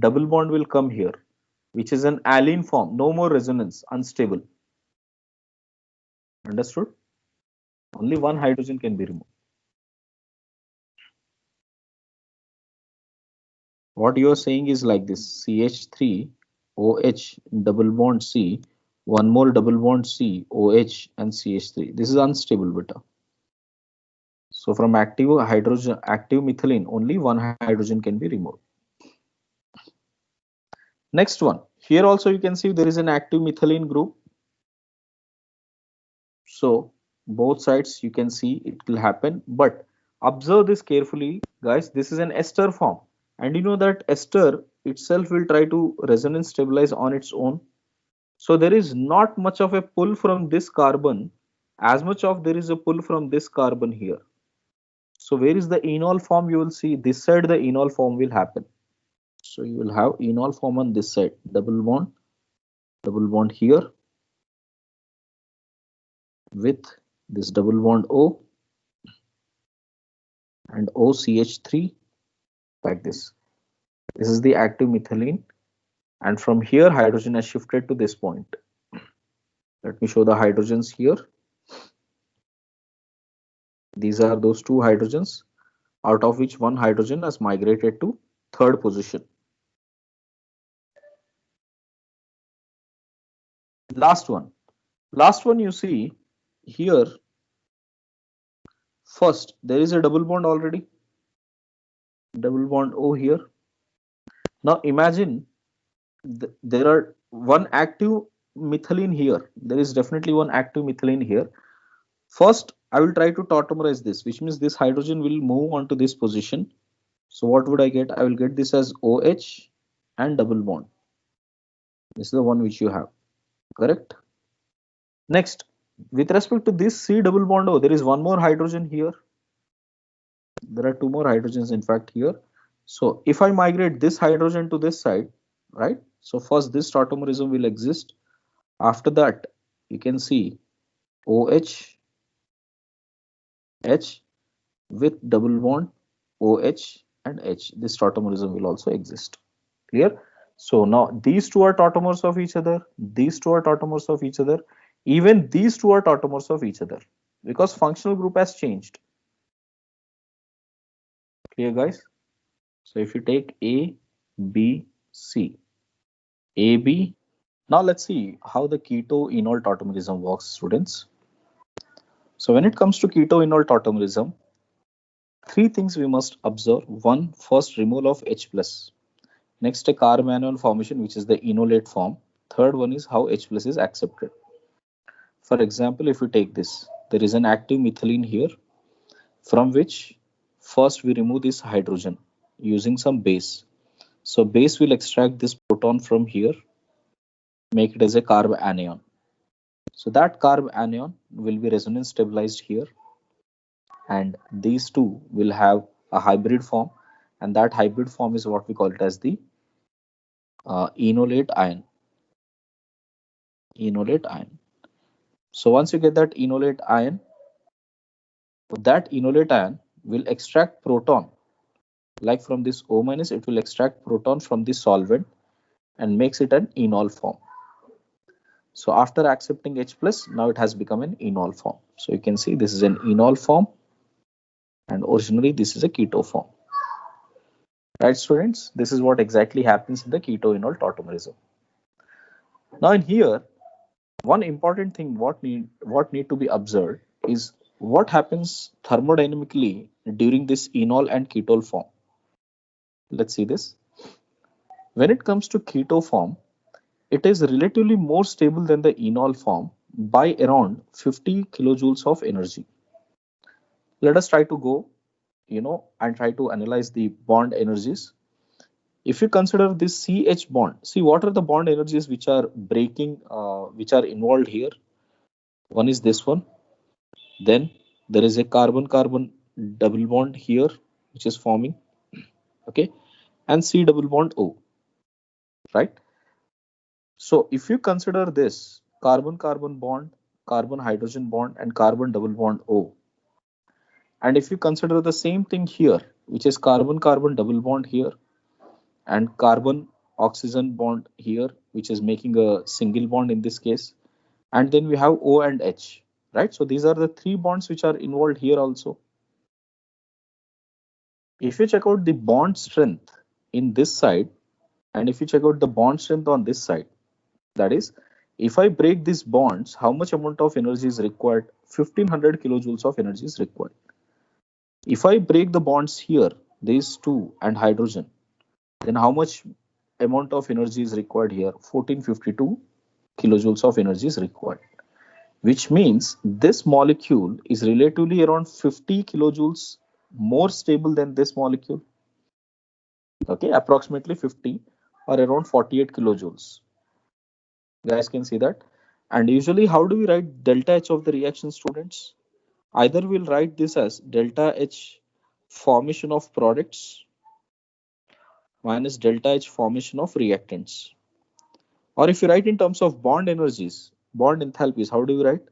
double bond will come here, which is an alene form. No more resonance, unstable. Understood? Only one hydrogen can be removed. What you are saying is like this: CH3, OH, double bond C, one more double bond C, OH, and CH3. This is unstable, beta. So from active hydrogen, active methylene, only one hydrogen can be removed. Next one. Here also you can see there is an active methylene group. So both sides you can see it will happen, but observe this carefully, guys. This is an ester form, and you know that ester itself will try to resonance stabilize on its own. So there is not much of a pull from this carbon as much of there is a pull from this carbon here. So where is the enol form? You will see this side the enol form will happen. So you will have enol form on this side, double bond here with this double bond O and OCH3 like this. This is the active methylene, and from here hydrogen has shifted to this point. Let me show the hydrogens here. These are those 2 hydrogens, out of which one hydrogen has migrated to 3rd position. Last one you see here. First, there is a double bond already, double bond O here. Now imagine there are one active methylene here. There is definitely one active methylene here. First, I will try to tautomerize this, which means this hydrogen will move on to this position. So what would I get? I will get this as OH and double bond. This is the one which you have, correct? Next, with respect to this C double bond O, there is one more hydrogen here. There are 2 more hydrogens in fact here. So if I migrate this hydrogen to this side, right? So first this tautomerism will exist. After that, you can see OH, H, with double bond OH and H. This tautomerism will also exist. Clear? So now these two are tautomers of each other. These two are tautomers of each other. Even these two are tautomers of each other because functional group has changed. Clear, guys? So if you take A, B, C, AB. Now let's see how the keto-enol tautomerism works, students. So when it comes to keto-enol tautomerism, three things we must observe. One, first removal of H plus. Next, a carbanion formation, which is the enolate form. Third one is how H plus is accepted. For example, if we take this, there is an active methylene here, from which first we remove this hydrogen using some base. So base will extract this proton from here, make it as a carb anion. So that carb anion will be resonance stabilized here, and these two will have a hybrid form, and that hybrid form is what we call it as the enolate ion. Enolate ion. So once you get that enolate ion will extract proton. Like from this O minus, it will extract proton from the solvent and makes it an enol form. So after accepting H plus, now it has become an enol form. So you can see this is an enol form, and originally this is a keto form. Right, students? This is what exactly happens in the keto-enol tautomerism. Now in here, one important thing what need to be observed is what happens thermodynamically during this enol and ketol form. Let's see this. When it comes to keto form, it is relatively more stable than the enol form by around 50 kilojoules of energy. Let us try to go, and try to analyze the bond energies. If you consider this CH bond, see what are the bond energies which are breaking, which are involved here. One is this one. Then there is a carbon-carbon double bond here, which is forming. Okay, and C double bond O. Right. So if you consider this carbon-carbon bond, carbon-hydrogen bond, and carbon double bond O, and if you consider the same thing here, which is carbon-carbon double bond here, and carbon oxygen bond here, which is making a single bond in this case, and then we have O and H, right? So these are the three bonds which are involved here also. If you check out the bond strength in this side, and if you check out the bond strength on this side, that is, if I break these bonds, how much amount of energy is required? 1500 kilojoules of energy is required. If I break the bonds here, these two and hydrogen, then how much amount of energy is required here? 1452 kilojoules of energy is required, which means this molecule is relatively around 50 kilojoules more stable than this molecule. Okay, approximately 50 or around 48 kilojoules. You guys can see that. And usually, how do we write delta H of the reaction, students? Either we'll write this as delta H formation of products minus delta H formation of reactants. Or if you write in terms of bond energies, bond enthalpies, how do we write?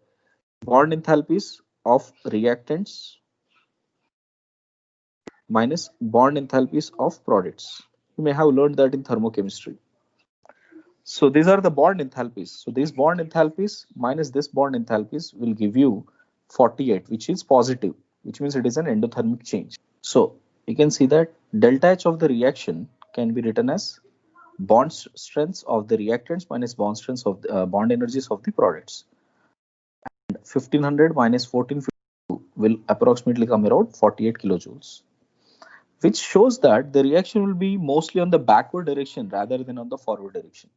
Bond enthalpies of reactants minus bond enthalpies of products. You may have learned that in thermochemistry. So these are the bond enthalpies. So these bond enthalpies minus this bond enthalpies will give you 48, which is positive, which means it is an endothermic change. So you can see that delta H of the reaction can be written as bond strengths of the reactants minus bond strengths of the, bond energies of the products. And 1500 minus 1452 will approximately come around 48 kilojoules, which shows that the reaction will be mostly on the backward direction rather than on the forward direction.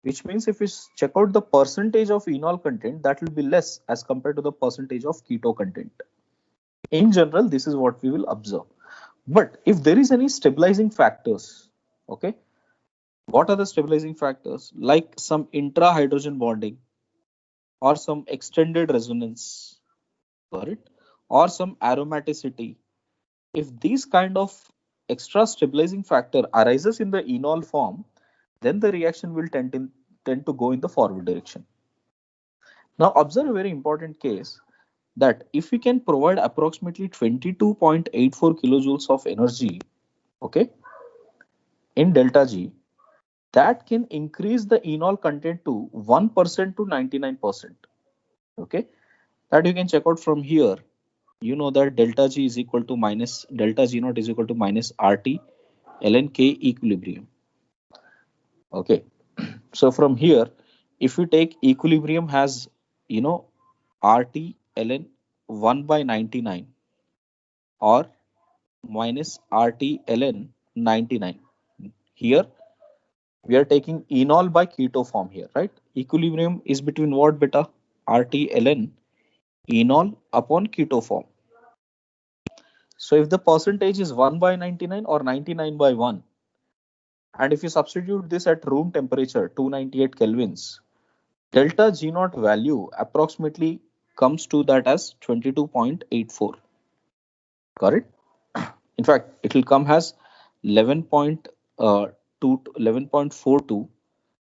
Which means if we check out the percentage of enol content, that will be less as compared to the percentage of keto content. In general, this is what we will observe. But if there is any stabilizing factors, okay, what are the stabilizing factors? Like some intra-hydrogen bonding or some extended resonance, got it? Or some aromaticity. If these kind of extra stabilizing factor arises in the enol form, then the reaction will tend to go in the forward direction. Now observe a very important case. that if we can provide approximately 22.84 kilojoules of energy, okay, in delta G, that can increase the enol content to 1% to 99%. Okay, that you can check out from here. You know that delta G is equal to minus delta G naught is equal to minus RT ln K equilibrium. Okay, so from here, if we take equilibrium has, you know, RT ln 1 by 99 or minus RT ln 99. Here we are taking enol by keto form here, right? Equilibrium is between what, beta? RT ln enol upon keto form. So if the percentage is 1 by 99 or 99 by 1, and if you substitute this at room temperature 298 kelvins, delta G naught value approximately comes to that as 22.84. Correct? In fact, it will come as 11.42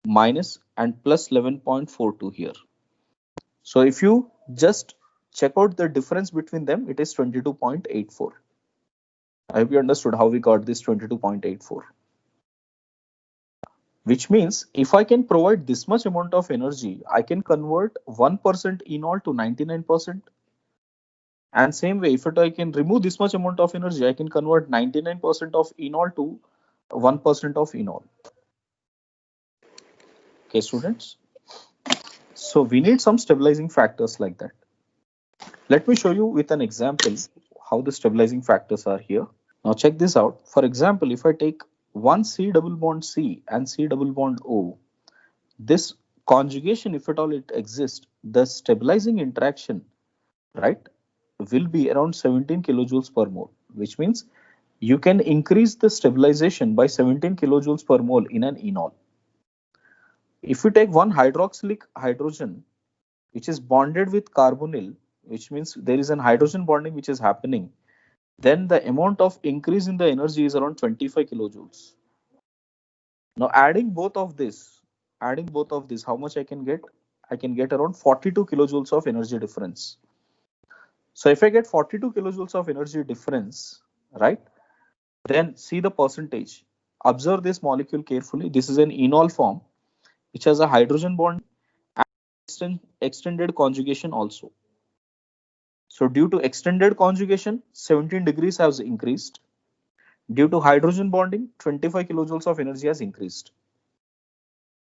minus and plus 11.42 here. So if you just check out the difference between them, it is 22.84. I hope you understood how we got this 22.84. Which means if I can provide this much amount of energy, I can convert 1% enol to 99%. And same way, if I can remove this much amount of energy, I can convert 99% of enol to 1% of enol. Okay, students. So we need some stabilizing factors like that. Let me show you with an example how the stabilizing factors are here. Now check this out. For example, if I take one C double bond C and C double bond O, this conjugation, if at all it exists, the stabilizing interaction, right, will be around 17 kilojoules per mole, which means you can increase the stabilization by 17 kilojoules per mole in an enol. If you take one hydroxylic hydrogen, which is bonded with carbonyl, which means there is an hydrogen bonding which is happening, then the amount of increase in the energy is around 25 kilojoules. Now adding both of this, how much I can get? I can get around 42 kilojoules of energy difference. So if I get 42 kilojoules of energy difference, right, then see the percentage. Observe this molecule carefully. This is an enol form which has a hydrogen bond and extended conjugation also. So due to extended conjugation, 17 degrees has increased. Due to hydrogen bonding, 25 kilojoules of energy has increased.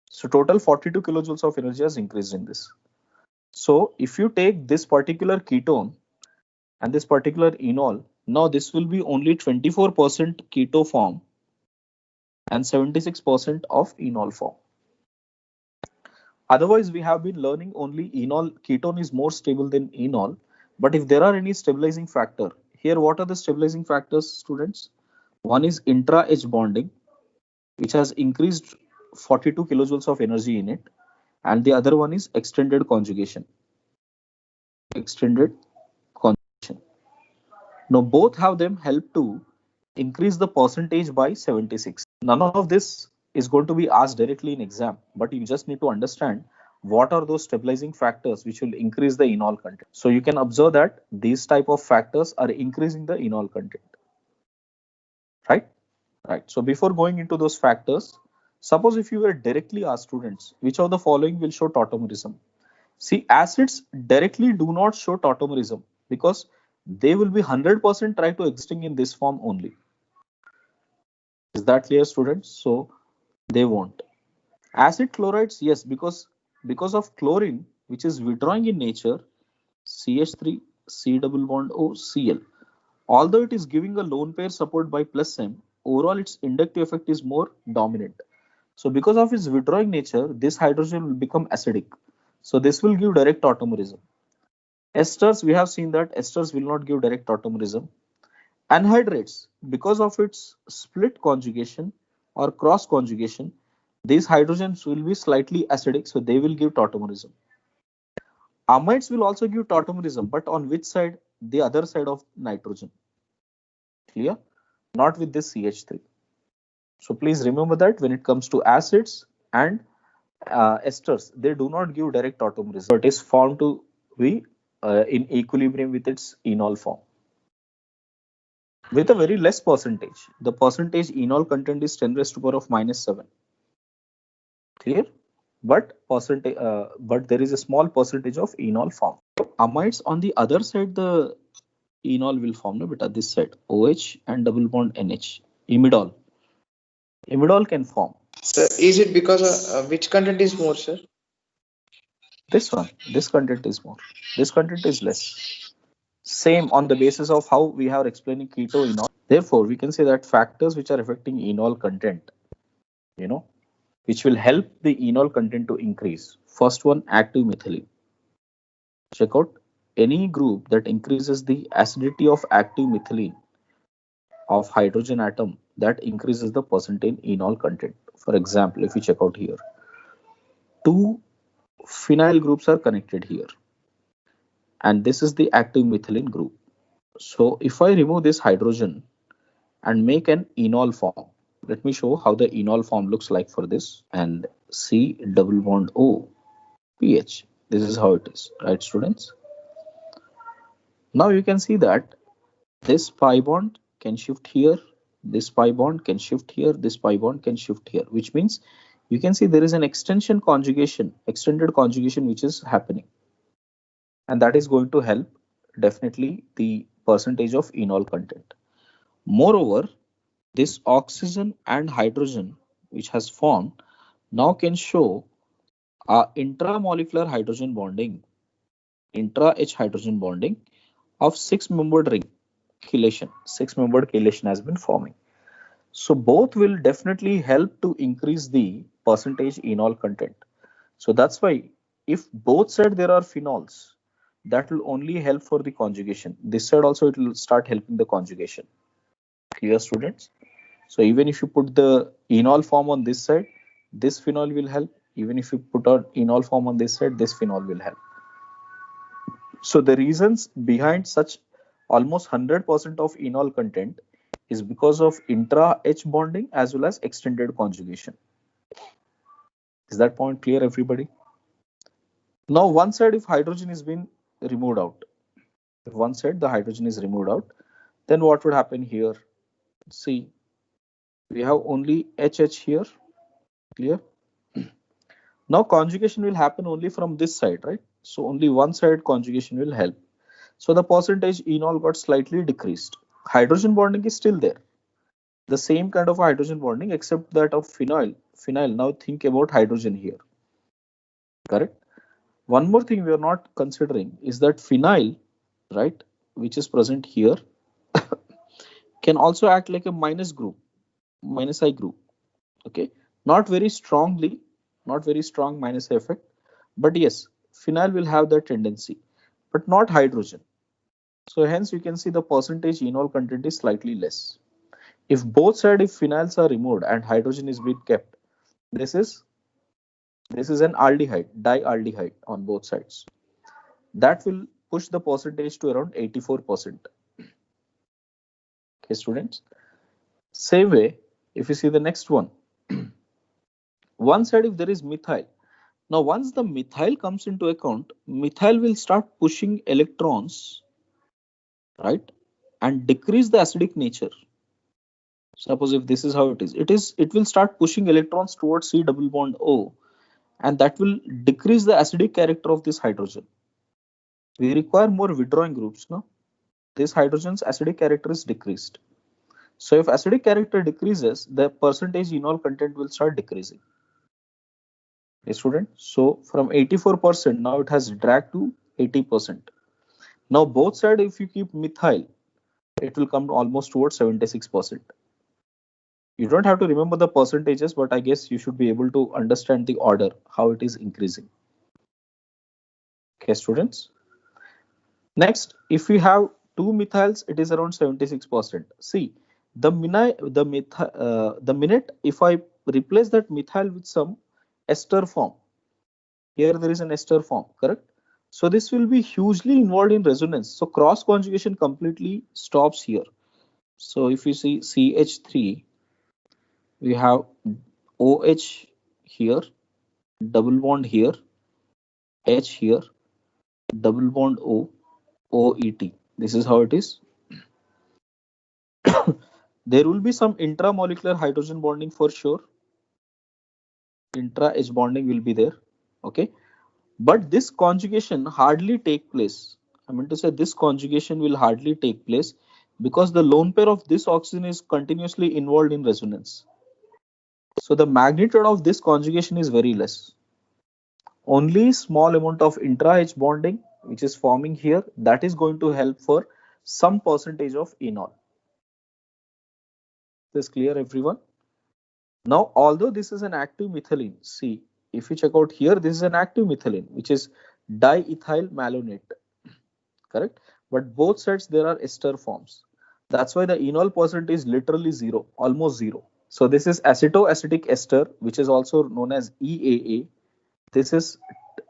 So total 42 kilojoules of energy has increased in this. So if you take this particular ketone and this particular enol, now this will be only 24% keto form and 76% of enol form. Otherwise, we have been learning only enol, ketone is more stable than enol. But if there are any stabilizing factor, here what are the stabilizing factors, students? One is intra-H bonding, which has increased 42 kilojoules of energy in it. And the other one is extended conjugation. Now both have them help to increase the percentage by 76. None of this is going to be asked directly in exam, but you just need to understand what are those stabilizing factors which will increase the enol content. So you can observe that these type of factors are increasing the enol content. Right? Right. So before going into those factors, suppose if you were directly asked, students, which of the following will show tautomerism? See, acids directly do not show tautomerism because they will be 100% try to existing in this form only. Is that clear, students? So they won't. Acid chlorides, yes, because of chlorine, which is withdrawing in nature, CH3, C double bond O, Cl. Although it is giving a lone pair support by plus M, overall its inductive effect is more dominant. So because of its withdrawing nature, this hydrogen will become acidic. So this will give direct tautomerism. Esters, we have seen that esters will not give direct tautomerism. Anhydrates, because of its split conjugation or cross conjugation, these hydrogens will be slightly acidic, so they will give tautomerism. Amides will also give tautomerism, but on which side? The other side of nitrogen. Clear? Not with this CH3. So please remember that when it comes to acids and esters, they do not give direct tautomerism. So it is found to be in equilibrium with its enol form with a very less percentage. The percentage enol content is 10 raised to power of -7. Clear? But there is a small percentage of enol form. Amides on the other side, the enol will form, no, but at this side, OH and double bond NH. Imidol. Imidol can form. Sir, is it because which content is more, sir? This one, this content is more. This content is less. Same on the basis of how we are explaining keto enol. Therefore, we can say that factors which are affecting enol content, which will help the enol content to increase. First one, active methylene. Check out any group that increases the acidity of active methylene of hydrogen atom, that increases the percentage enol content. For example, if you check out here, two phenyl groups are connected here, and this is the active methylene group. So if I remove this hydrogen and make an enol form, let me show how the enol form looks like for this, and C double bond O pH. This is how it is, right, students? Now you can see that this pi bond can shift here, this pi bond can shift here, this pi bond can shift here, which means you can see there is an extended conjugation which is happening, and that is going to help definitely the percentage of enol content. Moreover, this oxygen and hydrogen which has formed now can show intramolecular hydrogen bonding, intra-H hydrogen bonding of 6-membered ring chelation. 6-membered chelation has been forming. So both will definitely help to increase the percentage enol content. So that's why if both side there are phenols, that will only help for the conjugation. This side also it will start helping the conjugation. Clear, students? So even if you put the enol form on this side, this phenol will help. Even if you put on enol form on this side, this phenol will help. So the reasons behind such almost 100% of enol content is because of intra-H bonding as well as extended conjugation. Is that point clear, everybody? Now one side, if hydrogen is being removed out, if one side the hydrogen is removed out, then what would happen here? See, we have only HH here. Clear? Now conjugation will happen only from this side, right? So only one side conjugation will help. So the percentage enol got slightly decreased. Hydrogen bonding is still there. The same kind of hydrogen bonding except that of phenyl. Now think about hydrogen here. Correct? One more thing we are not considering is that phenyl, right, which is present here, can also act like a minus I group. Okay, not very strongly, not very strong minus effect, but yes, phenyl will have that tendency, but not hydrogen. So hence you can see the percentage enol content is slightly less. If both sides, if phenols are removed and hydrogen is being kept, this is an aldehyde, dialdehyde on both sides. That will push the percentage to around 84%. Okay, students. Same way, if you see the next one, one side if there is methyl. Now once the methyl comes into account, methyl will start pushing electrons, right, and decrease the acidic nature. Suppose if this is how it will start pushing electrons towards C double bond O, and that will decrease the acidic character of this hydrogen. We require more withdrawing groups, no? This hydrogen's acidic character is decreased. So if acidic character decreases, the percentage enol content will start decreasing. Okay, student. So from 84%, now it has dragged to 80%. Now both sides, if you keep methyl, it will come almost towards 76%. You don't have to remember the percentages, but I guess you should be able to understand the order, how it is increasing. Okay, students. Next, if we have two methyls, it is around 76%. See, the minute if I replace that methyl with some ester form, here there is an ester form, correct? So this will be hugely involved in resonance. So cross conjugation completely stops here. So if you see CH3, we have OH here, double bond here, H here, double bond O, OET. This is how it is. There will be some intramolecular hydrogen bonding for sure. Intra-H bonding will be there. Okay. But this conjugation hardly take place. I mean to say this conjugation will hardly take place because the lone pair of this oxygen is continuously involved in resonance. So the magnitude of this conjugation is very less. Only small amount of intra-H bonding which is forming here, that is going to help for some percentage of enol. Is this clear, everyone? Now, although this is an active methylene, see, if you check out here, this is an active methylene, which is diethyl malonate, correct? But both sides there are ester forms. That's why the enol percent is literally zero, almost zero. So this is acetoacetic ester, which is also known as EAA. This is,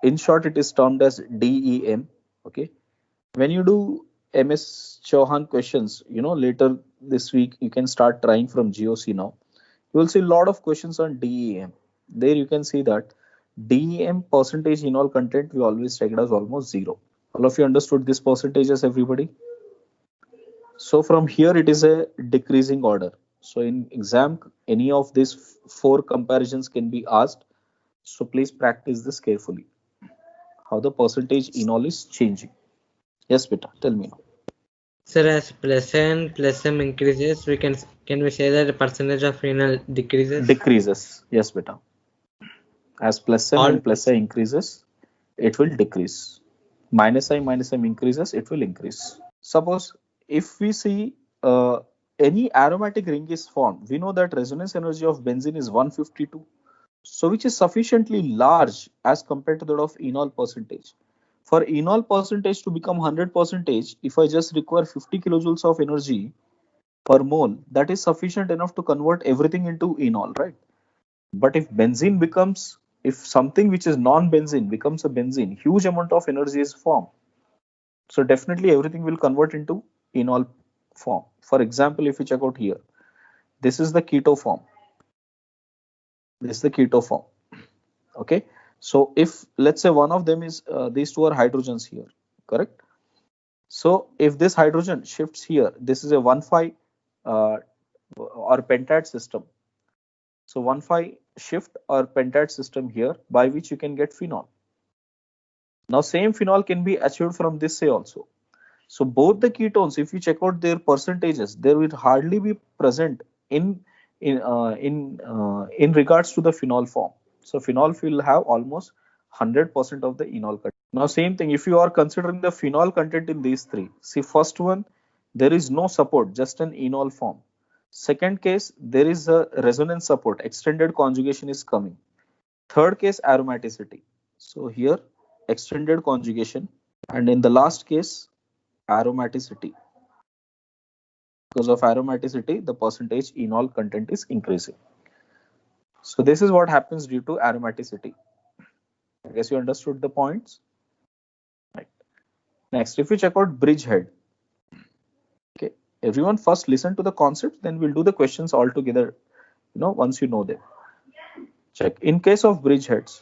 in short, it is termed as DEM. Okay. When you do MS Chauhan questions, later this week, you can start trying from GOC now. You will see a lot of questions on DEM. There you can see that DEM percentage enol content we always take it as almost zero. All of you understood this percentages, everybody? So from here it is a decreasing order. So in exam, any of these 4 comparisons can be asked. So please practice this carefully. How the percentage enol is changing. Yes, beta, tell me now. Sir, as plus N plus M increases, can we say that the percentage of enol decreases? Decreases. Yes, beta. As plus M and plus I increases, it will decrease. Minus I minus M increases, it will increase. Suppose if we see any aromatic ring is formed, we know that resonance energy of benzene is 152. So which is sufficiently large as compared to that of enol percentage. For enol percentage to become 100 percentage, if I just require 50 kilojoules of energy per mole, that is sufficient enough to convert everything into enol, right? But if something which is non-benzene becomes a benzene, huge amount of energy is formed. So definitely everything will convert into enol form. For example, if you check out here, this is the keto form. This is the keto form. Okay. So if let's say one of them is these two are hydrogens here, correct? So if this hydrogen shifts here, this is a 1,5 or pentad system. So 1,5 shift or pentad system here, by which you can get phenol. Now same phenol can be achieved from this say also. So both the ketones, if you check out their percentages, they will hardly be present in regards to the phenol form. So phenol will have almost 100% of the enol content. Now same thing, if you are considering the phenol content in these three, see first one, there is no support, just an enol form. Second case, there is a resonance support, extended conjugation is coming. Third case, aromaticity. So here, extended conjugation. And in the last case, aromaticity. Because of aromaticity, the percentage enol content is increasing. So this is what happens due to aromaticity. I guess you understood the points. Right. Next, if we check out bridgehead. Okay, everyone first listen to the concepts, then we'll do the questions all together, once you know them. Check. In case of bridgeheads,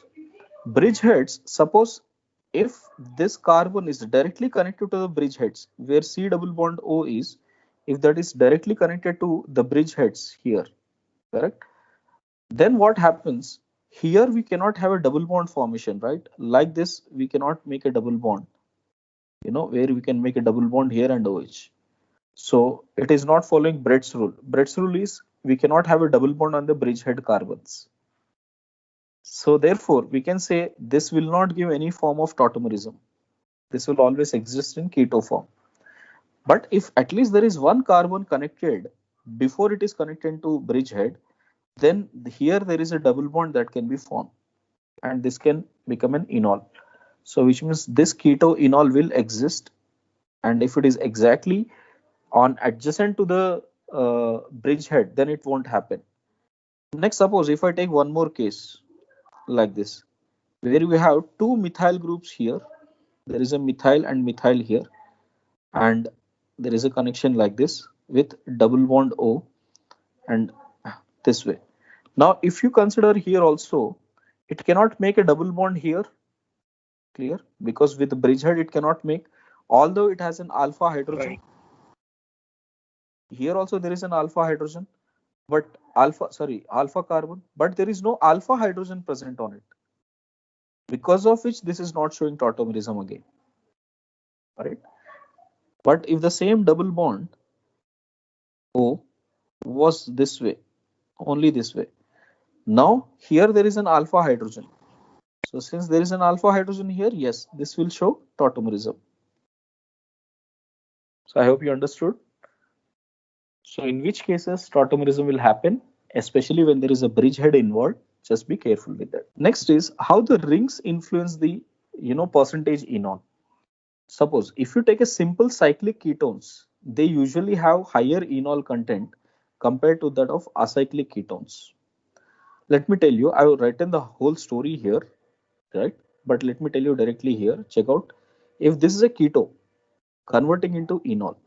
suppose if this carbon is directly connected to the bridgeheads, where C double bond O is, if that is directly connected to the bridgeheads here, correct? Then what happens? Here we cannot have a double bond formation, right? Like this, we cannot make a double bond, where we can make a double bond here and OH. So it is not following Brett's rule. Brett's rule is we cannot have a double bond on the bridgehead carbons. So therefore, we can say this will not give any form of tautomerism. This will always exist in keto form. But if at least there is one carbon connected before it is connected to bridgehead, then here there is a double bond that can be formed, and this can become an enol. So which means this keto enol will exist, and if it is exactly on adjacent to the bridgehead, then it won't happen. Next, suppose if I take one more case like this, where we have two methyl groups here, there is a methyl and methyl here, and there is a connection like this with double bond O and this way. Now if you consider here also, it cannot make a double bond here, Clear? Because with the bridgehead it cannot make, although it has an alpha hydrogen. Right. Here also there is an alpha hydrogen, but alpha carbon, but there is no alpha hydrogen present on it, because of which this is not showing tautomerism again. Right? But if the same double bond O was this way, only this way, now here there is an alpha hydrogen. So since there is an alpha hydrogen here, yes, this will show tautomerism. So I hope you understood. So in which cases tautomerism will happen, especially when there is a bridgehead involved. Just be careful with that. Next is how the rings influence the percentage enol. Suppose if you take a simple cyclic ketones, they usually have higher enol content compared to that of acyclic ketones. Let me tell you, I have written the whole story here, right? But let me tell you directly here. Check out. If this is a keto converting into enol.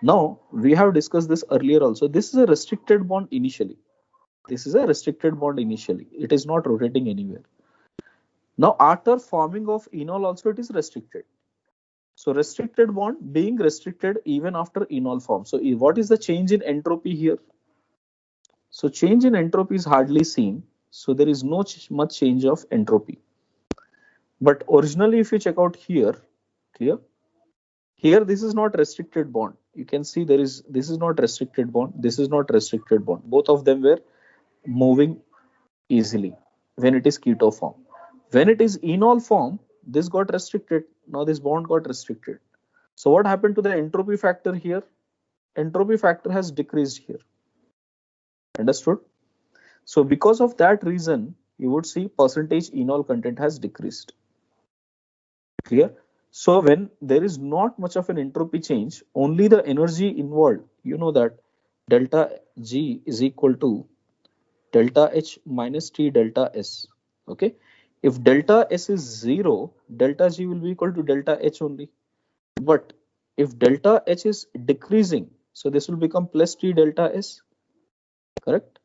Now we have discussed this earlier also. This is a restricted bond initially. This is a restricted bond initially. It is not rotating anywhere. Now after forming of enol also it is restricted. So restricted bond being restricted even after enol form. So what is the change in entropy here? So change in entropy is hardly seen. So there is no much change of entropy. But originally if you check out here, clear? Here this is not restricted bond. You can see this is not restricted bond. This is not restricted bond. Both of them were moving easily when it is keto form. When it is enol form, this got restricted. Now this bond got restricted. So what happened to the entropy factor here? Entropy factor has decreased here. Understood? So because of that reason, you would see percentage enol content has decreased. Clear? So when there is not much of an entropy change, only the energy involved, you know that delta G is equal to delta H minus T delta S. Okay. If delta S is 0, delta G will be equal to delta H only. But if delta H is decreasing, so this will become plus T delta S. Correct?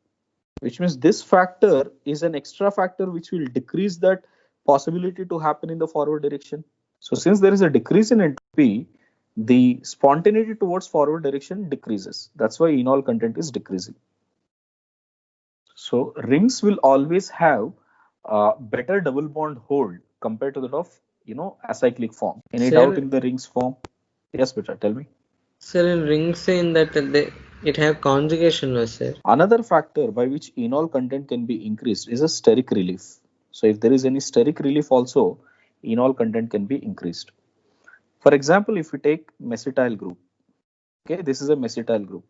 Which means this factor is an extra factor which will decrease that possibility to happen in the forward direction. So since there is a decrease in entropy, the spontaneity towards forward direction decreases. That's why enol content is decreasing. So rings will always have better double bond hold compared to that of acyclic form. Any doubt in the rings form? Yes, Petra, tell me. Sir, in rings in that it have conjugation, no, sir. Another factor by which enol content can be increased is a steric relief. So if there is any steric relief also, enol content can be increased. For example, if we take mesetyl group, okay, this is a mesetyl group.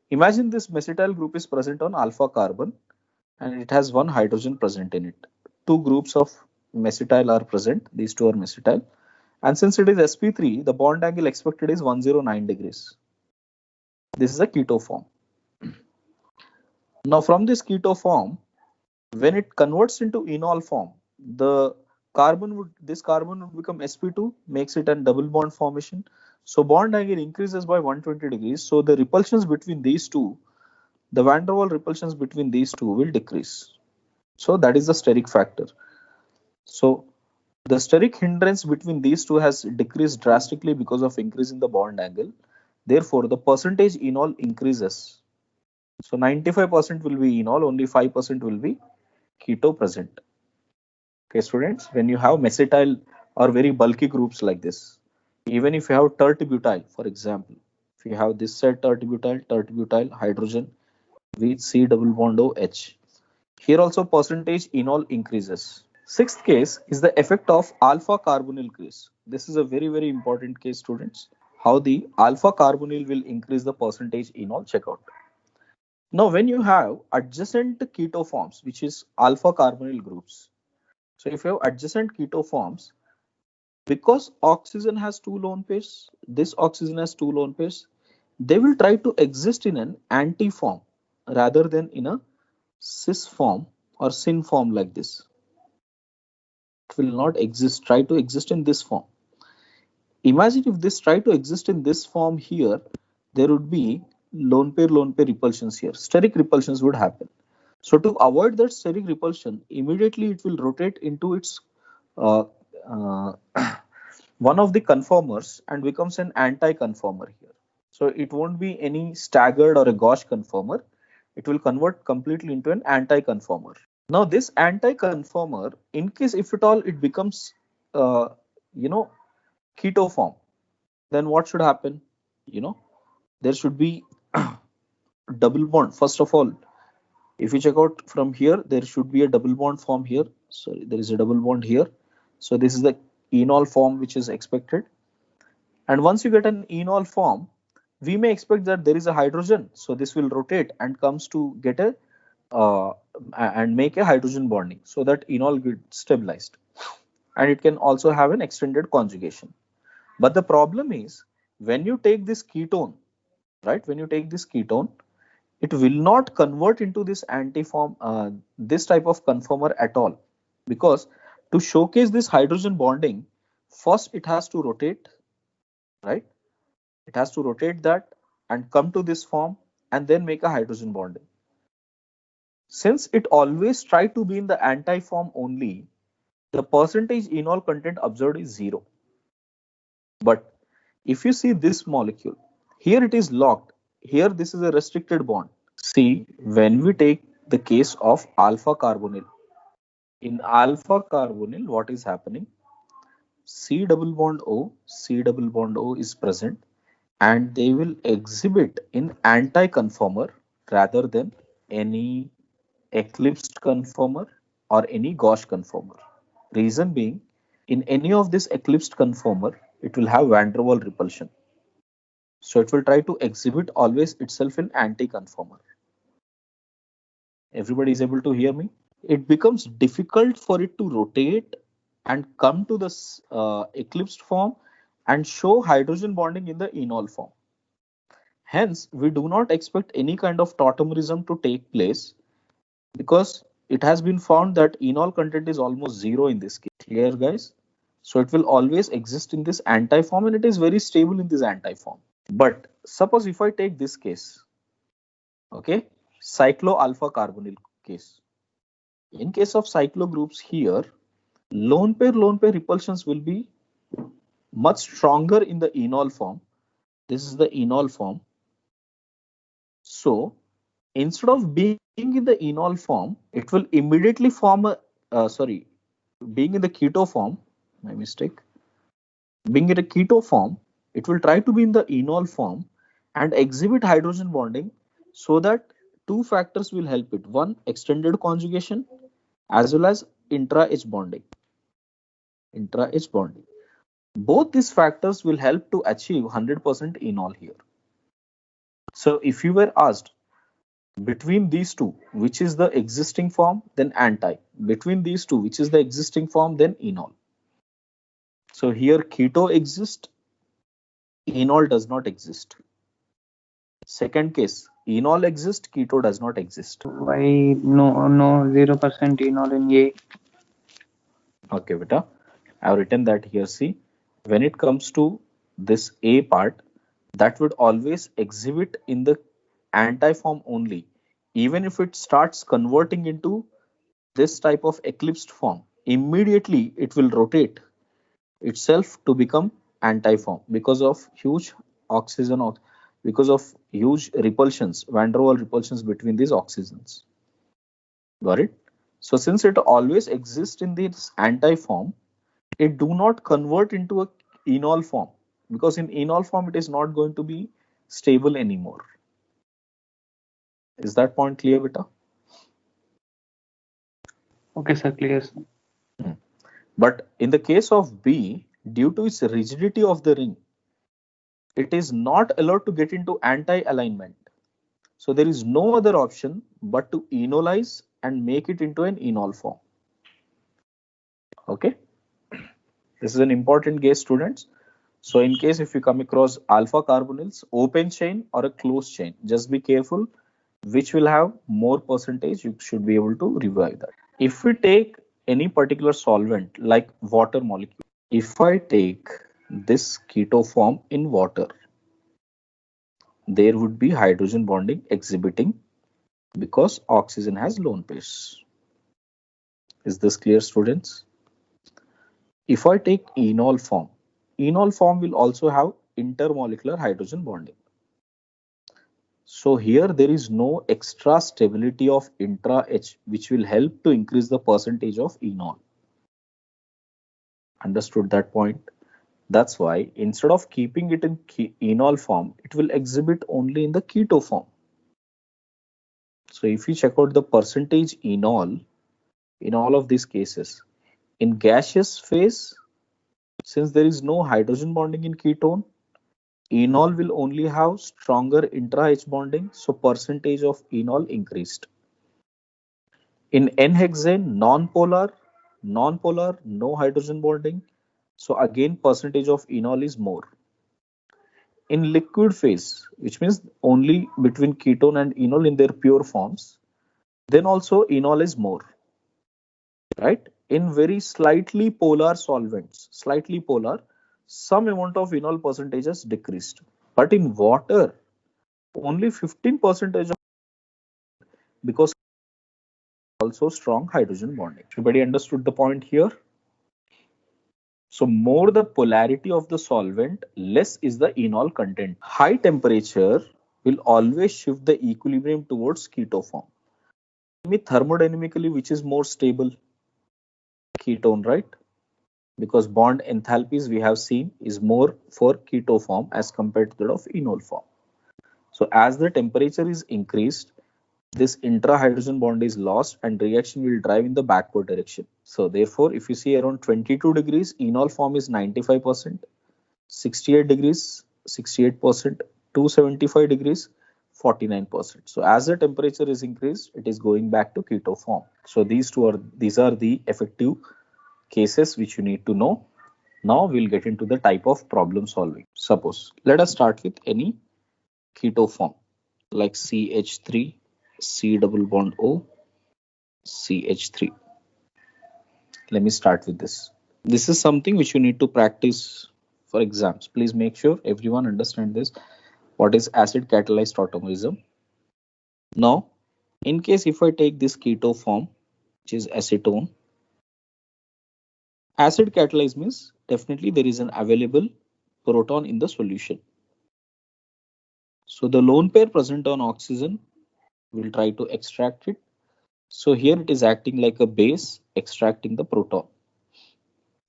Imagine this mesetyl group is present on alpha carbon and it has one hydrogen present in it. Two groups of mesetyl are present. These two are mesetyl. And since it is sp3, the bond angle expected is 109 degrees. This is a keto form. Now from this keto form, when it converts into enol form, this carbon would become sp2, makes it a double bond formation. So bond angle increases by 120 degrees. So the repulsions between these two, the van der Waals repulsions between these two will decrease. So that is the steric factor. So the steric hindrance between these two has decreased drastically because of increase in the bond angle. Therefore, the percentage enol increases. So 95% will be enol, only 5% will be keto present. Okay, students, when you have mesetyl or very bulky groups like this, even if you have tert-butyl, for example, if you have this set tert-butyl hydrogen with C double bond OH, here also percentage enol increases. Sixth case is the effect of alpha carbonyl case. This is a very, very important case, students. How the alpha carbonyl will increase the percentage enol, check out. Now, when you have adjacent keto forms, which is alpha carbonyl groups. So if you have adjacent keto forms, because oxygen has two lone pairs, this oxygen has two lone pairs, they will try to exist in an anti form rather than in a cis form or syn form like this. It will not exist, try to exist in this form. Imagine if this try to exist in this form here, there would be lone pair repulsions here. Steric repulsions would happen. So to avoid that steric repulsion, immediately it will rotate into its one of the conformers and becomes an anti-conformer here. So it won't be any staggered or a gauche conformer. It will convert completely into an anti-conformer. Now this anti-conformer, in case if at all it becomes, uh, you know, keto form, then what should happen? You know, there should be double bond. First of all, if you check out from here, there should be a double bond form here. Sorry, there is a double bond here. So this is the enol form which is expected. And once you get an enol form, we may expect that there is a hydrogen. So this will rotate and comes to get a and make a hydrogen bonding so that enol gets stabilized. And it can also have an extended conjugation. But the problem is when you take this ketone, right? When you take this ketone, it will not convert into this antiform, this type of conformer at all, because to showcase this hydrogen bonding, first it has to rotate, right? It has to rotate that and come to this form and then make a hydrogen bonding. Since it always try to be in the anti-form only, the percentage enol content observed is 0. But if you see this molecule, here it is locked. Here this is a restricted bond. See, when we take the case of alpha carbonyl, in alpha carbonyl, what is happening? C double bond O is present and they will exhibit in anti-conformer rather than any eclipsed conformer or any gauche conformer. Reason being, in any of this eclipsed conformer, it will have van der Waals repulsion. So it will try to exhibit always itself in anti-conformer. Everybody is able to hear me? It becomes difficult for it to rotate and come to this eclipsed form and show hydrogen bonding in the enol form. Hence, we do not expect any kind of tautomerism to take place because it has been found that enol content is almost 0 in this case. Clear, guys? So it will always exist in this anti-form and it is very stable in this anti-form. But suppose if I take this case, okay, cyclo-alpha carbonyl case. In case of cyclo groups here, lone pair repulsions will be much stronger in the enol form. This is the enol form. So instead of being in the enol form, it will immediately form a, being in the keto form, my mistake. Being in a keto form, it will try to be in the enol form and exhibit hydrogen bonding so that two factors will help it. One, extended conjugation as well as intra-H bonding. Intra-H bonding. Both these factors will help to achieve 100% enol here. So if you were asked between these two, which is the existing form, then anti. Between these two, which is the existing form, then enol. So here keto exists, enol does not exist. Second case, enol exists, keto does not exist. Why no 0% enol in A? Okay, beta. I have written that here. See, when it comes to this A part, that would always exhibit in the anti-form only. Even if it starts converting into this type of eclipsed form, immediately it will rotate itself to become anti-form because of huge oxygen, because of huge repulsions, van der Waals repulsions between these oxygens. Got it? So since it always exists in this anti-form, it do not convert into a enol form because in enol form it is not going to be stable anymore. Is that point clear, beta? Okay, sir, clear, sir. But in the case of B, due to its rigidity of the ring, it is not allowed to get into anti-alignment. So there is no other option but to enolize and make it into an enol form. Okay. This is an important case, students. So in case if you come across alpha carbonyls, open chain or a closed chain, just be careful which will have more percentage. You should be able to revive that. If we take any particular solvent like water molecule, if I take this keto form in water, there would be hydrogen bonding exhibiting because oxygen has lone pairs. Is this clear, students? If I take enol form will also have intermolecular hydrogen bonding. So here there is no extra stability of intra-H which will help to increase the percentage of enol. Understood that point? That's why instead of keeping it in enol form, it will exhibit only in the keto form. So if you check out the percentage enol in all of these cases, in gaseous phase, since there is no hydrogen bonding in ketone, enol will only have stronger intra-H bonding, so percentage of enol increased. In N-hexane, non-polar, no hydrogen bonding, so again percentage of enol is more. In liquid phase, which means only between ketone and enol in their pure forms, then also enol is more, right? In very slightly polar solvents, some amount of enol percentages decreased. But in water, only 15% because also strong hydrogen bonding. Everybody understood the point here? So more the polarity of the solvent, less is the enol content. High temperature will always shift the equilibrium towards keto form. Thermodynamically, which is more stable? Ketone, right? Because bond enthalpies we have seen is more for keto form as compared to that of enol form. So as the temperature is increased, this intra-hydrogen bond is lost and reaction will drive in the backward direction. So therefore, if you see around 22 degrees, enol form is 95%, 68 degrees, 68%, 275 degrees, 49%. So as the temperature is increased, it is going back to keto form. So these are the effective cases which you need to know. Now we'll get into the type of problem solving. Suppose, let us start with any keto form like CH3, C double bond O, CH3. Let me start with this. This is something which you need to practice for exams. Please make sure everyone understand this. What is acid catalyzed tautomerism? Now, in case if I take this keto form, which is acetone, acid catalyzed means definitely there is an available proton in the solution. So the lone pair present on oxygen will try to extract it. So here it is acting like a base extracting the proton.